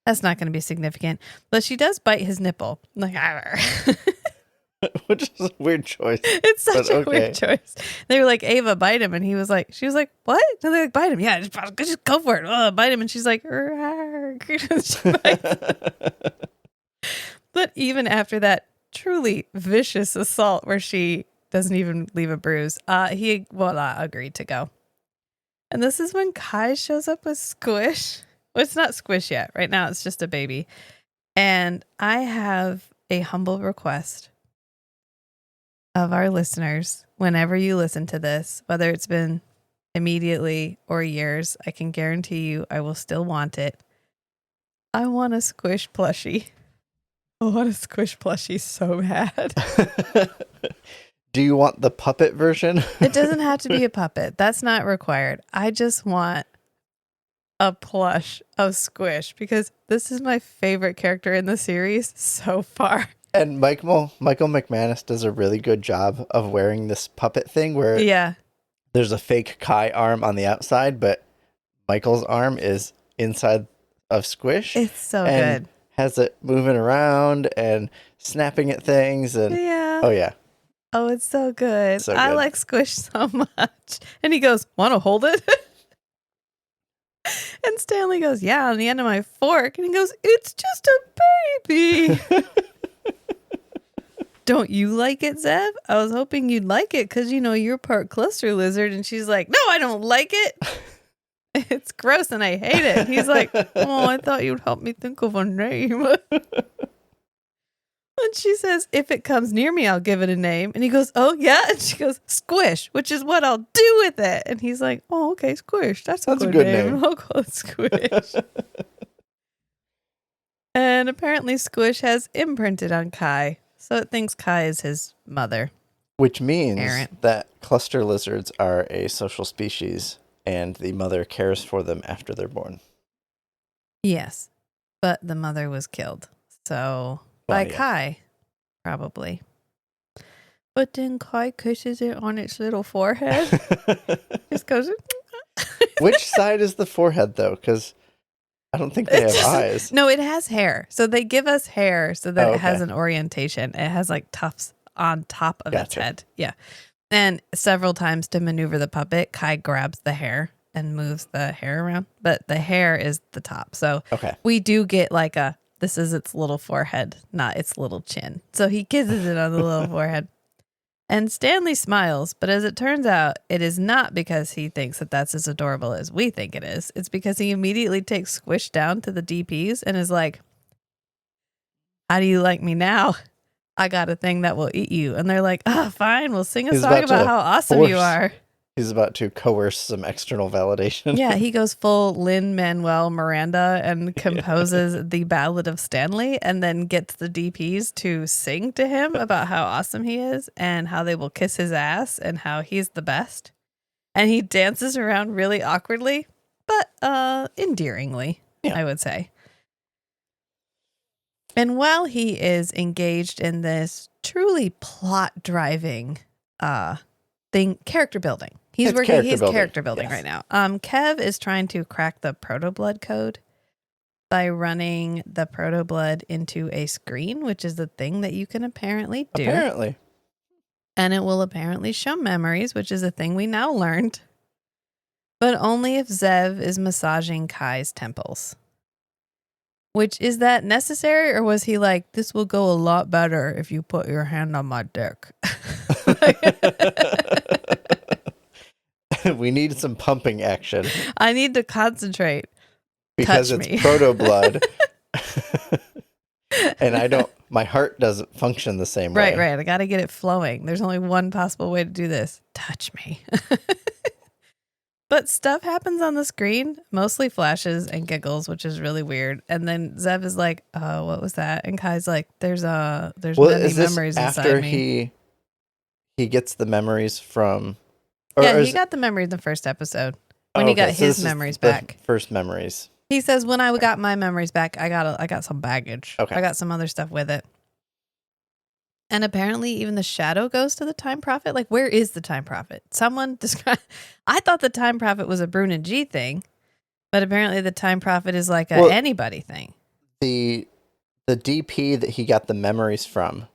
That's not going to be significant, but she does bite his nipple. Like, which is a weird choice. It's such a weird choice. They were like, Ava, bite him. And she was like, what? And they're like, bite him. Yeah, just go for it. Oh, bite him. And she's like, she bites. But even after that truly vicious assault where she doesn't even leave a bruise, he will not agree to go. And this is when Kai shows up with Squish. Well, it's not Squish yet. Right now, it's just a baby. And I have a humble request of our listeners. Whenever you listen to this, whether it's been immediately or years, I can guarantee you I will still want it. I want a Squish plushie. I want a Squish plushie so bad. Do you want the puppet version? It doesn't have to be a puppet. That's not required. I just want a plush of Squish because this is my favorite character in the series so far. And Michael McManus does a really good job of wearing this puppet thing where there's a fake Kai arm on the outside, but Michael's arm is inside of Squish. It's so good. Has it moving around and snapping at things. And Oh, it's so good. So I good. like Squish so much. And he goes, want to hold it? And Stanley goes, yeah, on the end of my fork. And he goes, it's just a baby. Don't you like it, Zev? I was hoping you'd like it because, you know, you're part cluster lizard. And she's like, no, I don't like it. It's gross and I hate it. And he's like, oh, I thought you'd help me think of a name. And she says, if it comes near me, I'll give it a name. And he goes, oh, yeah. And she goes, Squish, which is what I'll do with it. And he's like, oh, okay, Squish. That's a good name. I'll call it Squish. And apparently Squish has imprinted on Kai. So it thinks Kai is his mother. Which means that cluster lizards are a social species and the mother cares for them after they're born. Yes. But the mother was killed. So... by Kai, probably. But then Kai kisses it on its little forehead. Just goes... Which side is the forehead, though? Because I don't think they have eyes. No, it has hair. So they give us hair so that it has an orientation. It has like tufts on top of its head. Yeah. And several times to maneuver the puppet, Kai grabs the hair and moves the hair around. But the hair is the top. So we do get like this is its little forehead, not its little chin. So he kisses it on the little forehead. And Stanley smiles, but as it turns out, it is not because he thinks that that's as adorable as we think it is. It's because he immediately takes Squish down to the DPs and is like, how do you like me now? I got a thing that will eat you. And they're like, fine, we'll sing a song about how awesome you are. He's about to coerce some external validation. Yeah, he goes full Lin-Manuel Miranda and composes the Ballad of Stanley and then gets the DPs to sing to him about how awesome he is and how they will kiss his ass and how he's the best. And he dances around really awkwardly, but endearingly, Yeah. I would say. And while he is engaged in this truly plot-driving character building. He's character building yes. right now. Kev is trying to crack the protoblood code by running the protoblood into a screen, which is the thing that you can apparently do. Apparently. And it will apparently show memories, which is a thing we now learned. But only if Zev is massaging Kai's temples. Which, is that necessary, or was he like, this will go a lot better if you put your hand on my dick? We need some pumping action. I need to concentrate. Because Touch it's me. protoblood. And my heart doesn't function the same way. Right. I got to get it flowing. There's only one possible way to do this. Touch me. But stuff happens on the screen, mostly flashes and giggles, which is really weird. And then Zev is like, "Oh, what was that?" And Kai's like, "There's many memories after inside me." he gets the memories from? He got the memory in the first episode when he got his memories back. First memories. He says, "When I got my memories back, I got some baggage. Okay. I got some other stuff with it." And apparently even the shadow goes to the Time Prophet. Like, where is the Time Prophet? Someone describe. I thought the Time Prophet was a Brune and G thing, but apparently the Time Prophet is like a anybody thing. The DP that he got the memories from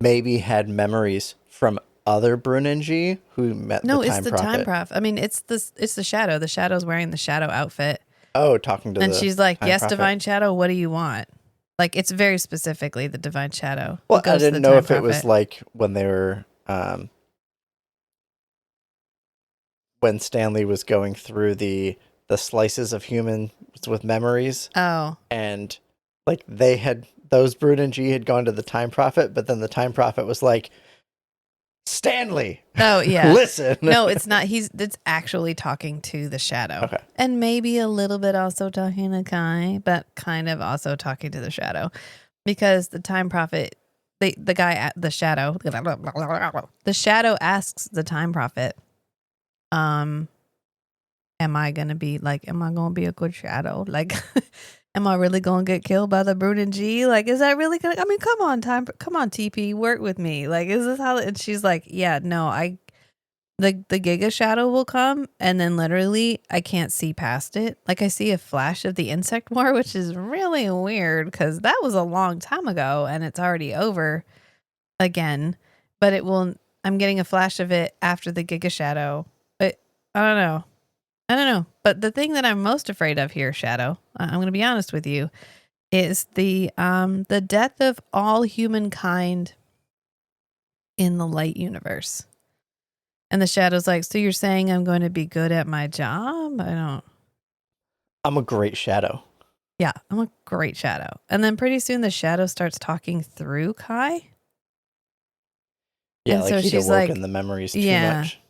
maybe had memories from other Brune and G who met the Time Prophet. No, it's the Time Prophet. I mean, it's the shadow. The shadow's wearing the shadow outfit. Oh, talking to and the she's like, Time "Yes, Prophet. Divine Shadow, what do you want?" Like, it's very specifically the Divine Shadow. Well, I didn't know if it was Prophet. like when they were when Stanley was going through the slices of humans with memories. Oh. And like those Brune and G had gone to the Time Prophet, but then the Time Prophet was like, "Stanley, Oh, yeah. listen." No, it's not. It's actually talking to the shadow. Okay. And maybe a little bit also talking to Kai, but kind of also talking to the shadow. Because the Time Prophet, the guy at the shadow, the shadow asks the Time Prophet, am I going to be a good shadow? Like, am I really going to get killed by the Brune and G? Like, is that really going to, I mean, come on, TP, work with me. Like, is this how, and she's like, yeah, no, the Giga shadow will come, and then literally I can't see past it. Like, I see a flash of the insect war, which is really weird because that was a long time ago and it's already over again. But I'm getting a flash of it after the Giga shadow. But I don't know. But the thing that I'm most afraid of here, Shadow, I'm going to be honest with you, is the death of all humankind in the light universe. And the Shadow's like, "So you're saying I'm going to be good at my job?" I'm a great shadow. Yeah, I'm a great Shadow. And then pretty soon the Shadow starts talking through Kai. Yeah, and like so he'd she's awoken like, the memories too yeah. much.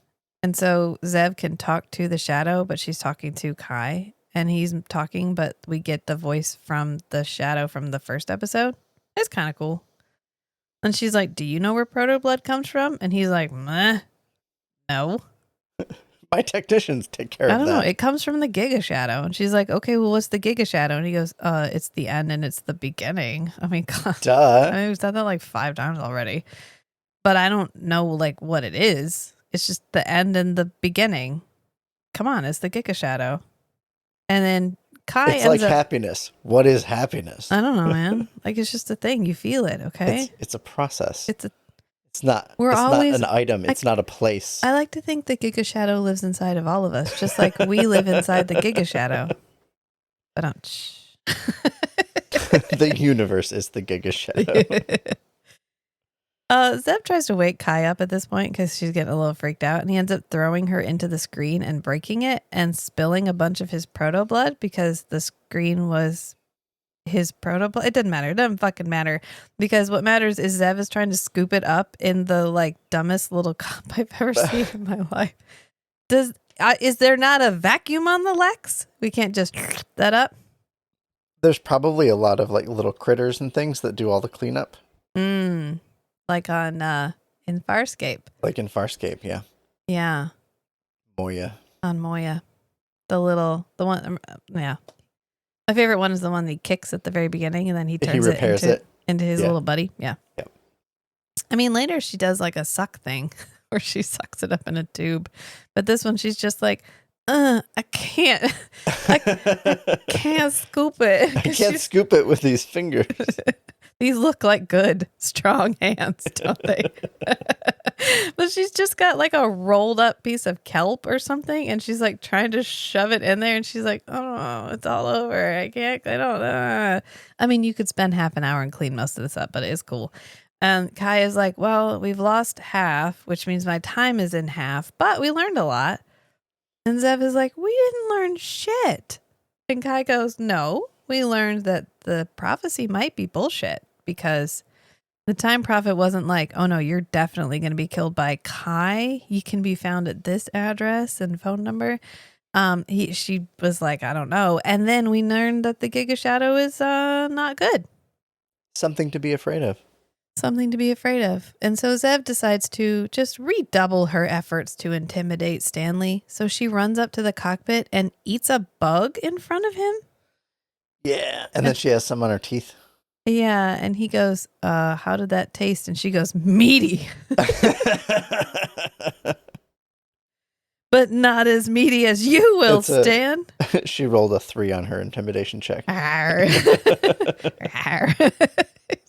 And so Zev can talk to the Shadow, but she's talking to Kai. And he's talking, but we get the voice from the Shadow from the first episode. It's kind of cool. And she's like, "Do you know where protoblood comes from?" And he's like, "Meh, no. My technicians take care I of don't that. know. It comes from the Giga Shadow." And she's like, "Okay, well, what's the Giga Shadow?" And he goes, "It's the end and it's the beginning." I mean, God, Duh. I mean, we've said that like 5 times already. But I don't know like what it is. It's just the end and the beginning. Come on, it's the Giga Shadow. And then Kai It's ends like up, happiness. What is happiness? I don't know, man. Like, it's just a thing. You feel it, okay? It's a process. It's not always- an item. It's not a place. I like to think the Giga Shadow lives inside of all of us, just like we live inside the Giga Shadow. But The universe is the Giga Shadow. Zeb tries to wake Kai up at this point because she's getting a little freaked out, and he ends up throwing her into the screen and breaking it and spilling a bunch of his protoblood because the screen was his protoblood. It didn't matter. It doesn't fucking matter because what matters is Zev is trying to scoop it up in the like dumbest little cup I've ever seen in my life. Is there not a vacuum on the Lexx? We can't just that up. There's probably a lot of like little critters and things that do all the cleanup. Like on in Farscape. Like in Farscape, yeah. Yeah, Moya. on Moya. The one, yeah. My favorite one is the one that he kicks at the very beginning and then he turns repairs into his Yeah. little buddy. Yeah. Yep. I mean, later she does like a suck thing where she sucks it up in a tube. But this one, she's just like, I can't. I can't scoop it. I can't scoop it with these fingers. These look like good, strong hands, don't they? But she's just got like a rolled up piece of kelp or something, and she's like trying to shove it in there, and she's like, "Oh, it's all over. I can't. I don't." I mean, you could spend half an hour and clean most of this up, but it is cool. And Kai is like, "Well, we've lost half, which means my time is in half, but we learned a lot." And Zev is like, "We didn't learn shit." And Kai goes, "No, we learned that the prophecy might be bullshit because the time prophet wasn't like, oh no, you're definitely going to be killed by Kai. You can be found at this address and phone number." She was like, I don't know. And then we learned that the Giga Shadow is not good. Something to be afraid of. Something to be afraid of. And so Zev decides to just redouble her efforts to intimidate Stanley. So she runs up to the cockpit and eats a bug in front of him. Yeah. And then she has some on her teeth. Yeah. And he goes, how did that taste? And she goes, meaty. But not as meaty as you will, Stan. She rolled a 3 on her intimidation check. Arr. Arr.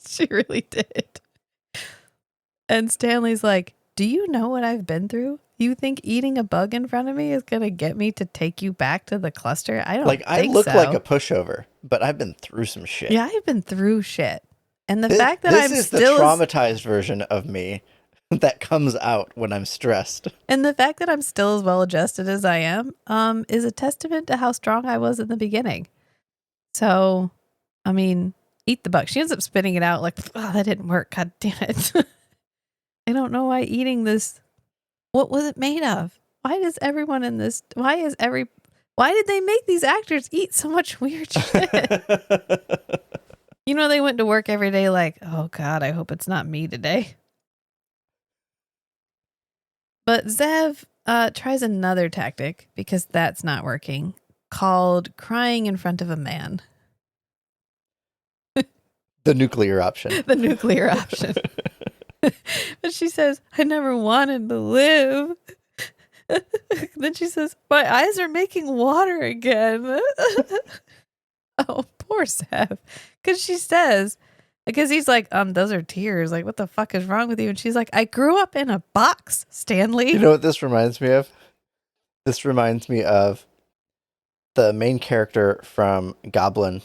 She really did. And Stanley's like, do you know what I've been through? You think eating a bug in front of me is going to get me to take you back to the cluster? I don't think so. I look like a pushover, but I've been through some shit. Yeah, I've been through shit. And the fact that this is the traumatized version of me that comes out when I'm stressed. And the fact that I'm still as well adjusted as I am is a testament to how strong I was in the beginning. So, I mean, eat the bug. She ends up spitting it out like, oh, that didn't work. God damn it. I don't know why eating this. What was it made of? Why does everyone in this, why did they make these actors eat so much weird shit? You know, they went to work every day like, oh God, I hope it's not me today. But Zev tries another tactic because that's not working, called crying in front of a man. The nuclear option. The nuclear option. But she says, I never wanted to live. Then she says, my eyes are making water again. Oh, poor Zev. Because she says, because he's like, those are tears. Like, what the fuck is wrong with you? And she's like, I grew up in a box, Stanley. You know what this reminds me of? This reminds me of the main character from Goblin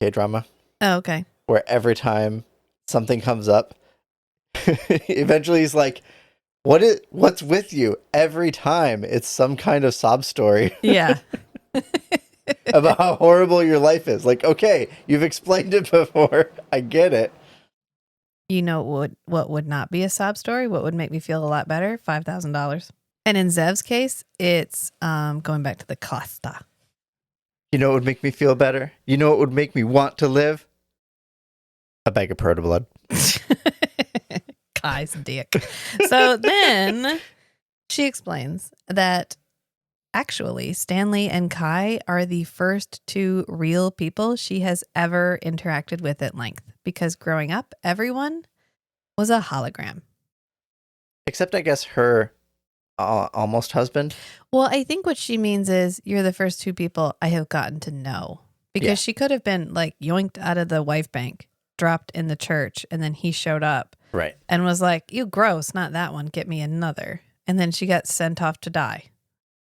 K-drama. Oh, okay. Where every time something comes up, eventually he's like, what's with you? Every time it's some kind of sob story. Yeah. About how horrible your life is. Like, okay, you've explained it before. I get it. You know what would not be a sob story? What would make me feel a lot better? $5,000. And in Zev's case, it's going back to the Costa. You know what would make me feel better? You know what would make me want to live? A bag of protoblood. Kai's dick. So then she explains that actually Stanley and Kai are the first two real people she has ever interacted with at length, because growing up, everyone was a hologram. Except, I guess, her almost husband. Well, I think what she means is you're the first two people I have gotten to know, because she could have been like yoinked out of the wife bank, dropped in the church, and then he showed up. Right. And was like, you gross, not that one, get me another. And then she got sent off to die.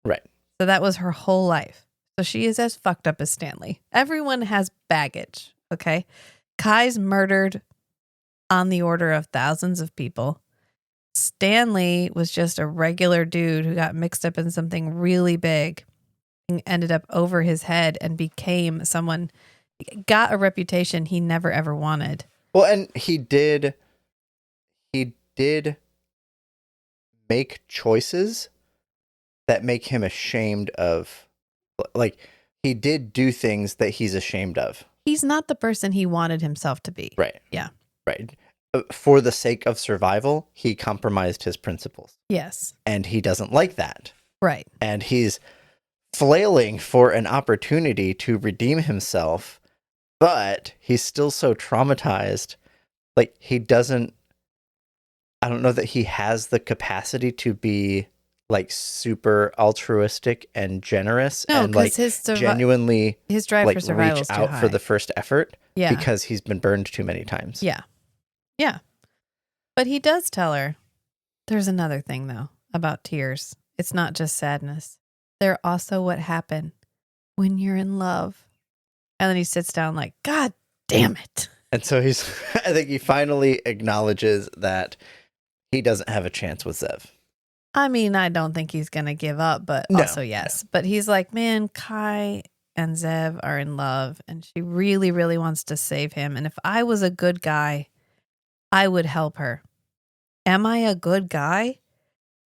Right. So that was her whole life. So she is as fucked up as Stanley. Everyone has baggage, okay? Kai's murdered on the order of thousands of people. Stanley was just a regular dude who got mixed up in something really big and ended up over his head and became someone, got a reputation he never ever wanted. Well, and he did make choices that make him ashamed of, like, he did do things that he's ashamed of. He's not the person he wanted himself to be. Right. Yeah. Right. for the sake of survival, he compromised his principles. Yes. And he doesn't like that. Right. And he's flailing for an opportunity to redeem himself, but he's still so traumatized. Like, he doesn't, I don't know that he has the capacity to be like super altruistic and generous No, and like because genuinely his drive like for survival reach is too out high. for the first effort Yeah. because he's been burned too many times. Yeah. Yeah. But he does tell her, there's another thing though about tears. It's not just sadness. They're also what happen when you're in love. And then he sits down like, God damn it. And so I think he finally acknowledges that he doesn't have a chance with Zev. I mean, I don't think he's going to give up, but No, also yes. But he's like, man, Kai and Zev are in love and she really, really wants to save him. And if I was a good guy, I would help her. Am I a good guy?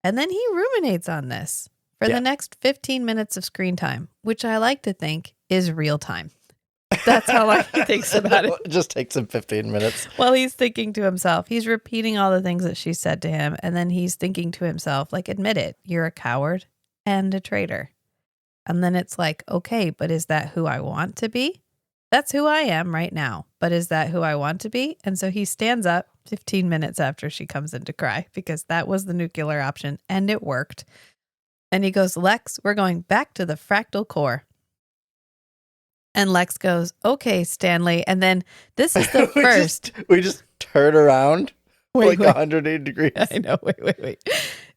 And then he ruminates on this for the next 15 minutes of screen time, which I like to think is real time. That's how long he thinks about it. It just takes him 15 minutes. Well, he's thinking to himself. He's repeating all the things that she said to him. And then he's thinking to himself, like, admit it, you're a coward and a traitor. And then it's like, okay, but is that who I want to be? That's who I am right now. But is that who I want to be? And so he stands up 15 minutes after she comes in to cry because that was the nuclear option and it worked. And he goes, Lexx, we're going back to the fractal core. And Lexx goes, okay, Stanley. And then this is the first. We just turn around Wait. 180 degrees. I know. Wait.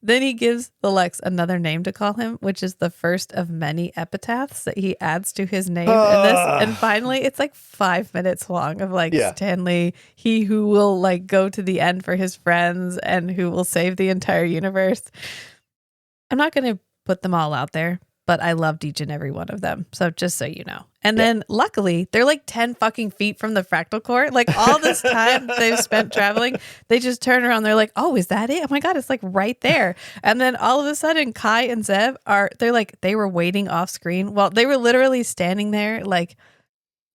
Then he gives the Lexx another name to call him, which is the first of many epitaphs that he adds to his name in this. And finally, it's like 5 minutes long of like Stanley, he who will like go to the end for his friends and who will save the entire universe. I'm not going to put them all out there, but I loved each and every one of them. So just so you know. And then luckily they're like 10 fucking feet from the fractal core. Like all this time they've spent traveling, they just turn around. They're like, oh, is that it? Oh my God, it's like right there. And then all of a sudden Kai and Zev they were waiting off screen. Well, they were literally standing there like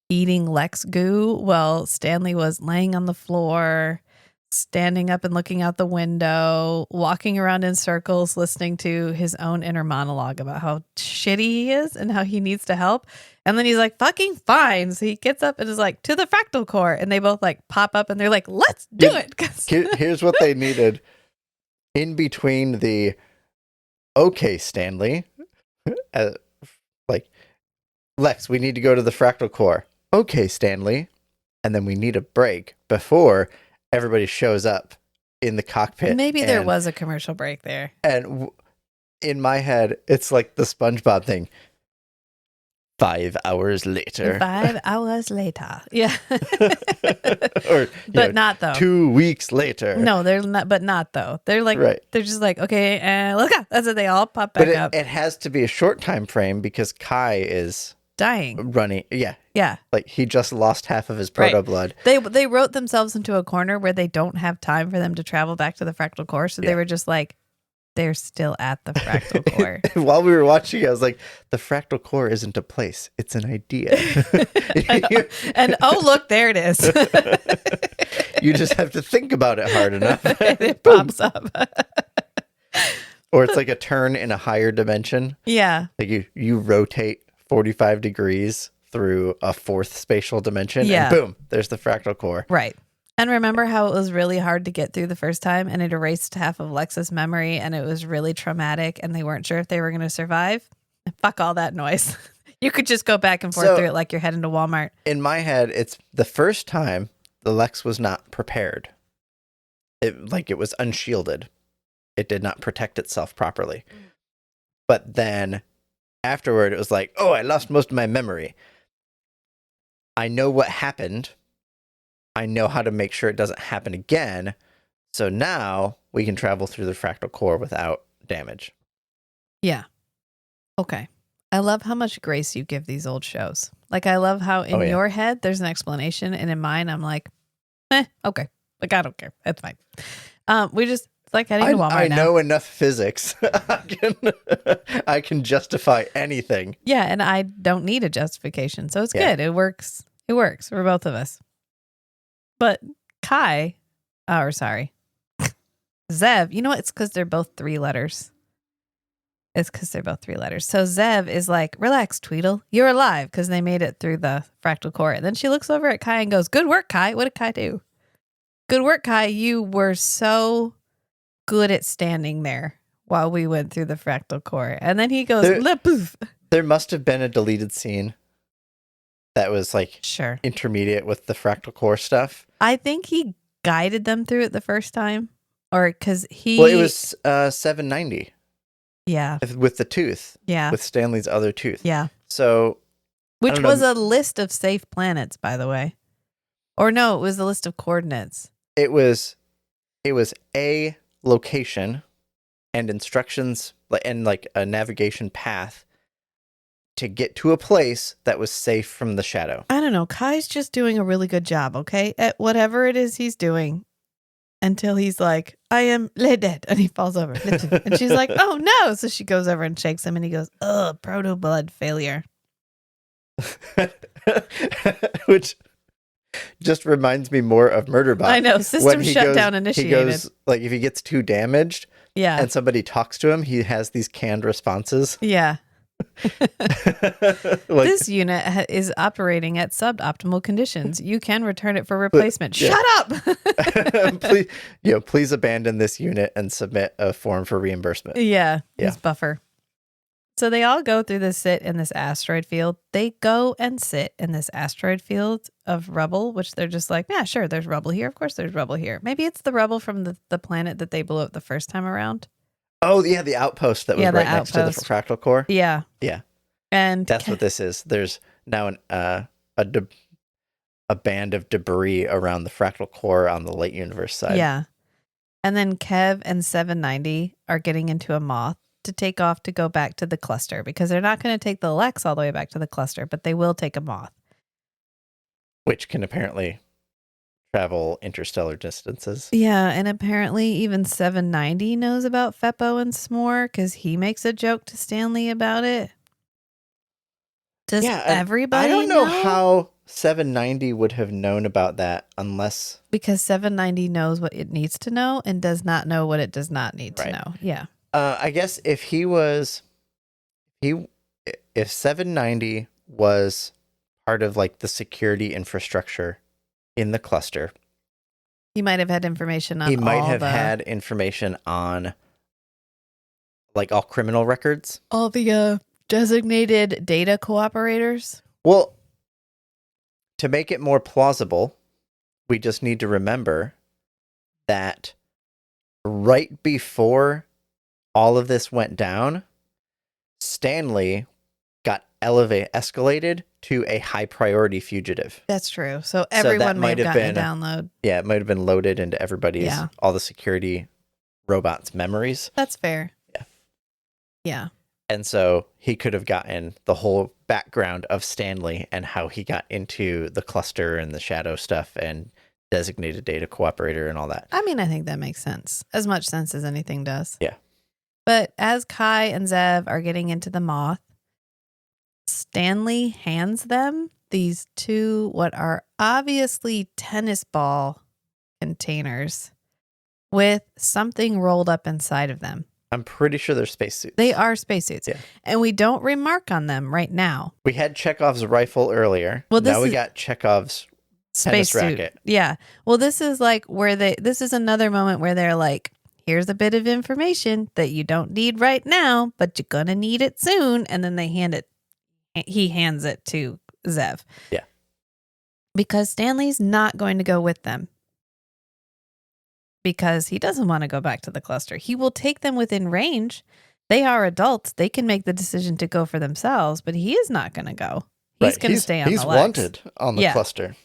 eating Lexx goo while Stanley was laying on the floor, standing up and looking out the window, walking around in circles, listening to his own inner monologue about how shitty he is and how he needs to help. And then he's like, fucking fine. So he gets up and is like, to the fractal core. And they both like pop up and they're like, let's do it. Here's what they needed in between the, okay, Stanley, like, Lexx, we need to go to the fractal core. Okay, Stanley. And then we need a break before everybody shows up in the cockpit. Maybe there was a commercial break there. And in my head, it's like the SpongeBob thing. 5 hours later. 5 hours later. Yeah. Or, but not though. 2 weeks later. No, they're not, but not though. They're like, they're just like, okay, let's go. That's it. They all pop back up. It has to be a short time frame because Kai is dying. Running. Yeah. Yeah. Like he just lost half of his protoblood. They wrote themselves into a corner where they don't have time for them to travel back to the fractal core. So they were just like, they're still at the fractal core. While we were watching, I was like, the fractal core isn't a place. It's an idea. And oh, look, there it is. You just have to think about it hard enough. And it pops up. Or it's like a turn in a higher dimension. Yeah. Like you rotate 45 degrees through a fourth spatial dimension. And boom, there's the fractal core. Right. And remember how it was really hard to get through the first time and it erased half of Lexx's memory and it was really traumatic and they weren't sure if they were going to survive? Fuck all that noise. You could just go back and forth through it like you're heading to Walmart. In my head, it's the first time the Lexx was not prepared. It was unshielded. It did not protect itself properly. But then afterward, it was like, oh, I lost most of my memory. I know what happened. I know how to make sure it doesn't happen again. So now we can travel through the fractal core without damage. Yeah. Okay. I love how much grace you give these old shows. Like, I love how in your head, there's an explanation. And in mine, I'm like, okay. Like, I don't care. It's fine. It's like heading to Walmart I now. know enough physics. I can justify anything. Yeah. And I don't need a justification. So it's good. It works. It works for both of us. But Kai Oh, or sorry. Zev. You know what? It's because they're both 3 letters. It's because they're both 3 letters. So Zev is like, relax, Tweedle. You're alive because they made it through the fractal core. And then she looks over at Kai and goes, good work, Kai. What did Kai do? Good work, Kai. You were so good at standing there while we went through the fractal core. And then he goes, poof. There must have been a deleted scene that was like Sure. intermediate with the fractal core stuff. I think he guided them through it the first time. Or because he... Well, it was 790. Yeah. With the tooth. Yeah. With Stanley's other tooth. Yeah. So... Which was a list of safe planets, by the way. Or no, it was a list of coordinates. It was a location and instructions and like a navigation path to get to a place that was safe from the shadow. I don't know. Kai's just doing a really good job, okay? At whatever it is he's doing until he's like, I am dead. And he falls over. And she's like, oh no. So she goes over and shakes him and he goes, ugh, protoblood failure. Which just reminds me more of Murderbot. I know. System shutdown initiated. He goes, like, if he gets too damaged and somebody talks to him, he has these canned responses. Yeah. Like, this unit is operating at suboptimal conditions. You can return it for replacement. Shut up. please abandon this unit and submit a form for reimbursement. Yeah. He's buffer. So they all go through this sit in this asteroid field. They go and sit in this asteroid field of rubble, which they're just like, yeah, sure, there's rubble here. Of course there's rubble here. Maybe it's the rubble from the planet that they blew up the first time around. Oh, yeah, the outpost that was right next to the fractal core. Yeah. Yeah. And that's what this is. There's now a band of debris around the fractal core on the late universe side. Yeah. And then Kev and 790 are getting into a moth to take off to go back to the cluster because they're not going to take the Lexx all the way back to the cluster, but they will take a moth. Which can apparently travel interstellar distances. Yeah, and apparently even 790 knows about Feppo and S'more because he makes a joke to Stanley about it. Does everybody I don't know how 790 would have known about that unless... Because 790 knows what it needs to know and does not know what it does not need to know. Yeah. I guess if 790 was part of like the security infrastructure in the cluster, he might have had information on. He might have had information on like all criminal records, all the designated data cooperators. Well, to make it more plausible, we just need to remember that right before all of this went down, Stanley got escalated to a high priority fugitive. That's true. So everyone might have gotten a download. Yeah, it might have been loaded into everybody's, all the security robots' memories. That's fair. Yeah. Yeah. And so he could have gotten the whole background of Stanley and how he got into the cluster and the shadow stuff and designated data cooperator and all that. I mean, I think that makes sense. As much sense as anything does. Yeah. But as Kai and Zev are getting into the moth, Stanley hands them these 2 what are obviously tennis ball containers with something rolled up inside of them. I'm pretty sure they're spacesuits. They are spacesuits. Yeah. And we don't remark on them right now. We had Chekhov's rifle earlier. Well, now we got Chekhov's tennis racket. Yeah. Well, this is like where this is another moment where they're like, here's a bit of information that you don't need right now, but you're going to need it soon. And then he hands it to Zev. Yeah. Because Stanley's not going to go with them. Because he doesn't want to go back to the cluster. He will take them within range. They are adults. They can make the decision to go for themselves, but he is not going to go. He's going to stay on the Lexx. He's wanted on the cluster.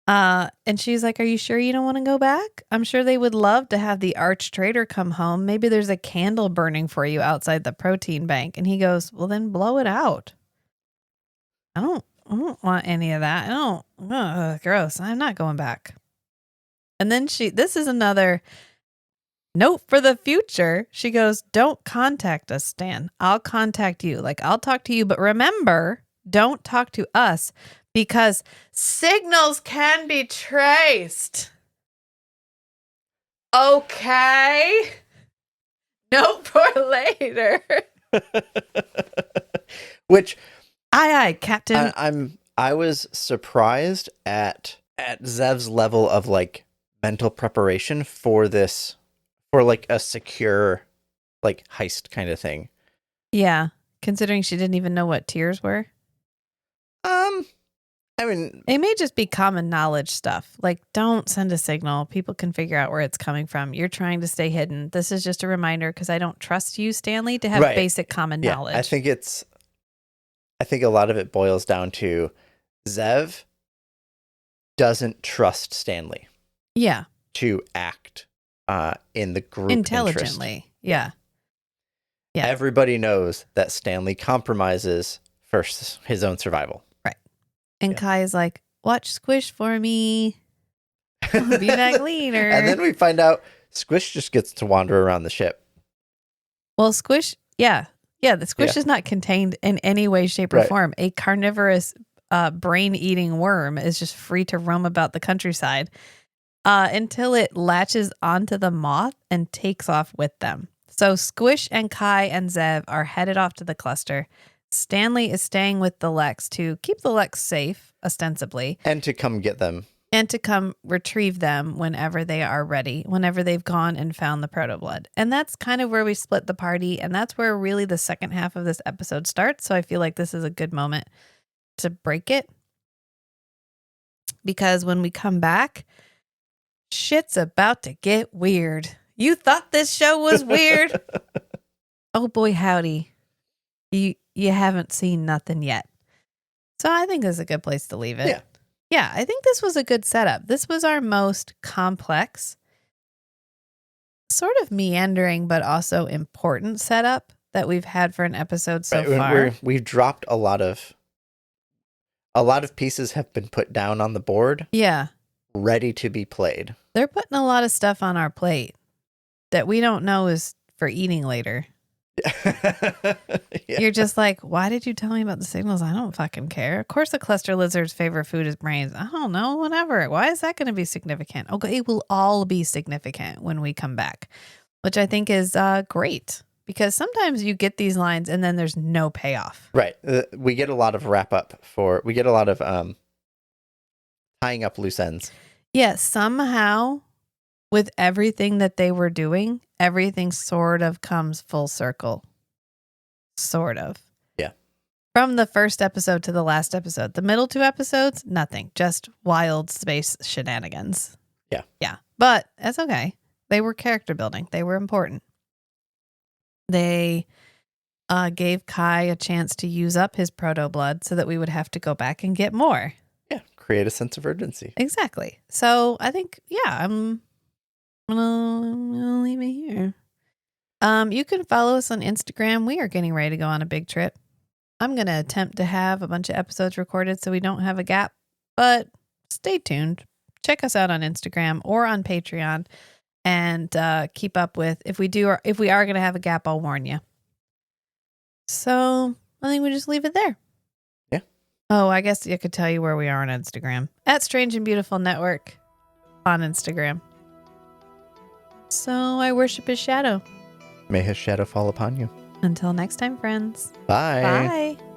And she's like, are you sure you don't want to go back? I'm sure they would love to have the arch traitor come home. Maybe there's a candle burning for you outside the protein bank. And he goes, well, then blow it out. I don't want any of that. Gross. I'm not going back. And then this is another note for the future. She goes, don't contact us, Stan. I'll contact you. Like, I'll talk to you. But remember, don't talk to us because signals can be traced. Okay. Note for later. Which Aye, Captain. I was surprised at Zev's level of like mental preparation for this, for like a secure like heist kind of thing. Yeah, considering she didn't even know what tears were. I mean, It may just be common knowledge stuff. Like, don't send a signal. People can figure out where it's coming from. You're trying to stay hidden. This is just a reminder because I don't trust you, Stanley, to have Right. basic common yeah, knowledge. I think a lot of it boils down to Zev doesn't trust Stanley Yeah, to act in the group intelligently. interest. Yeah. Yeah. Everybody knows that Stanley compromises for his own survival. And Yeah. Kai is like, watch Squish for me. I'll be back later. And then we find out Squish just gets to wander around the ship. Well, Squish, yeah. Yeah, the Squish is not contained in any way, shape, or Right. form. A carnivorous, brain-eating worm is just free to roam about the countryside until it latches onto the moth and takes off with them. So Squish and Kai and Zev are headed off to the cluster. Stanley is staying with the Lexx to keep the Lexx safe, ostensibly, And to come get them. and to come retrieve them whenever they are ready, whenever they've gone and found the protoblood. And that's kind of where we split the party, and that's where really the second half of this episode starts. So I feel like this is a good moment to break it. Because when we come back, shit's about to get weird. You thought this show was weird? Oh boy, howdy. You haven't seen nothing yet. So I think this is a good place to leave it. Yeah. Yeah, I think this was a good setup. This was our most complex, sort of meandering, but also important setup that we've had for an episode so far. We've dropped a lot of pieces have been put down on the board, Yeah, ready to be played. they're putting a lot of stuff on our plate that we don't know is for eating later. Yeah. You're just like, why did you tell me about the signals? I don't fucking care. Of course, the cluster lizard's favorite food is brains. I don't know, whatever. Why is that going to be significant? Okay, it will all be significant when we come back, which I think is great because sometimes you get these lines and then there's no payoff. Right. We get a lot of we get a lot of tying up loose ends. Yeah, somehow with everything that they were doing, everything sort of comes full circle. Sort of. Yeah. From the first episode to the last episode. The middle two episodes, nothing. Just wild space shenanigans. Yeah. Yeah. But that's okay. They were character building. They were important. They gave Kai a chance to use up his protoblood so that we would have to go back and get more. Yeah. Create a sense of urgency. Exactly. So I think, yeah, I'm gonna leave it here. You can follow us on Instagram. We are getting ready to go on a big trip. I'm gonna attempt to have a bunch of episodes recorded so we don't have a gap, but stay tuned. Check us out on Instagram or on Patreon and keep up with if we are gonna have a gap, I'll warn you. So I think we just leave it there. Yeah. Oh, I guess I could tell you where we are on Instagram. At Strange and Beautiful Network on Instagram. So I worship his shadow. May his shadow fall upon you. Until next time, friends. Bye. Bye.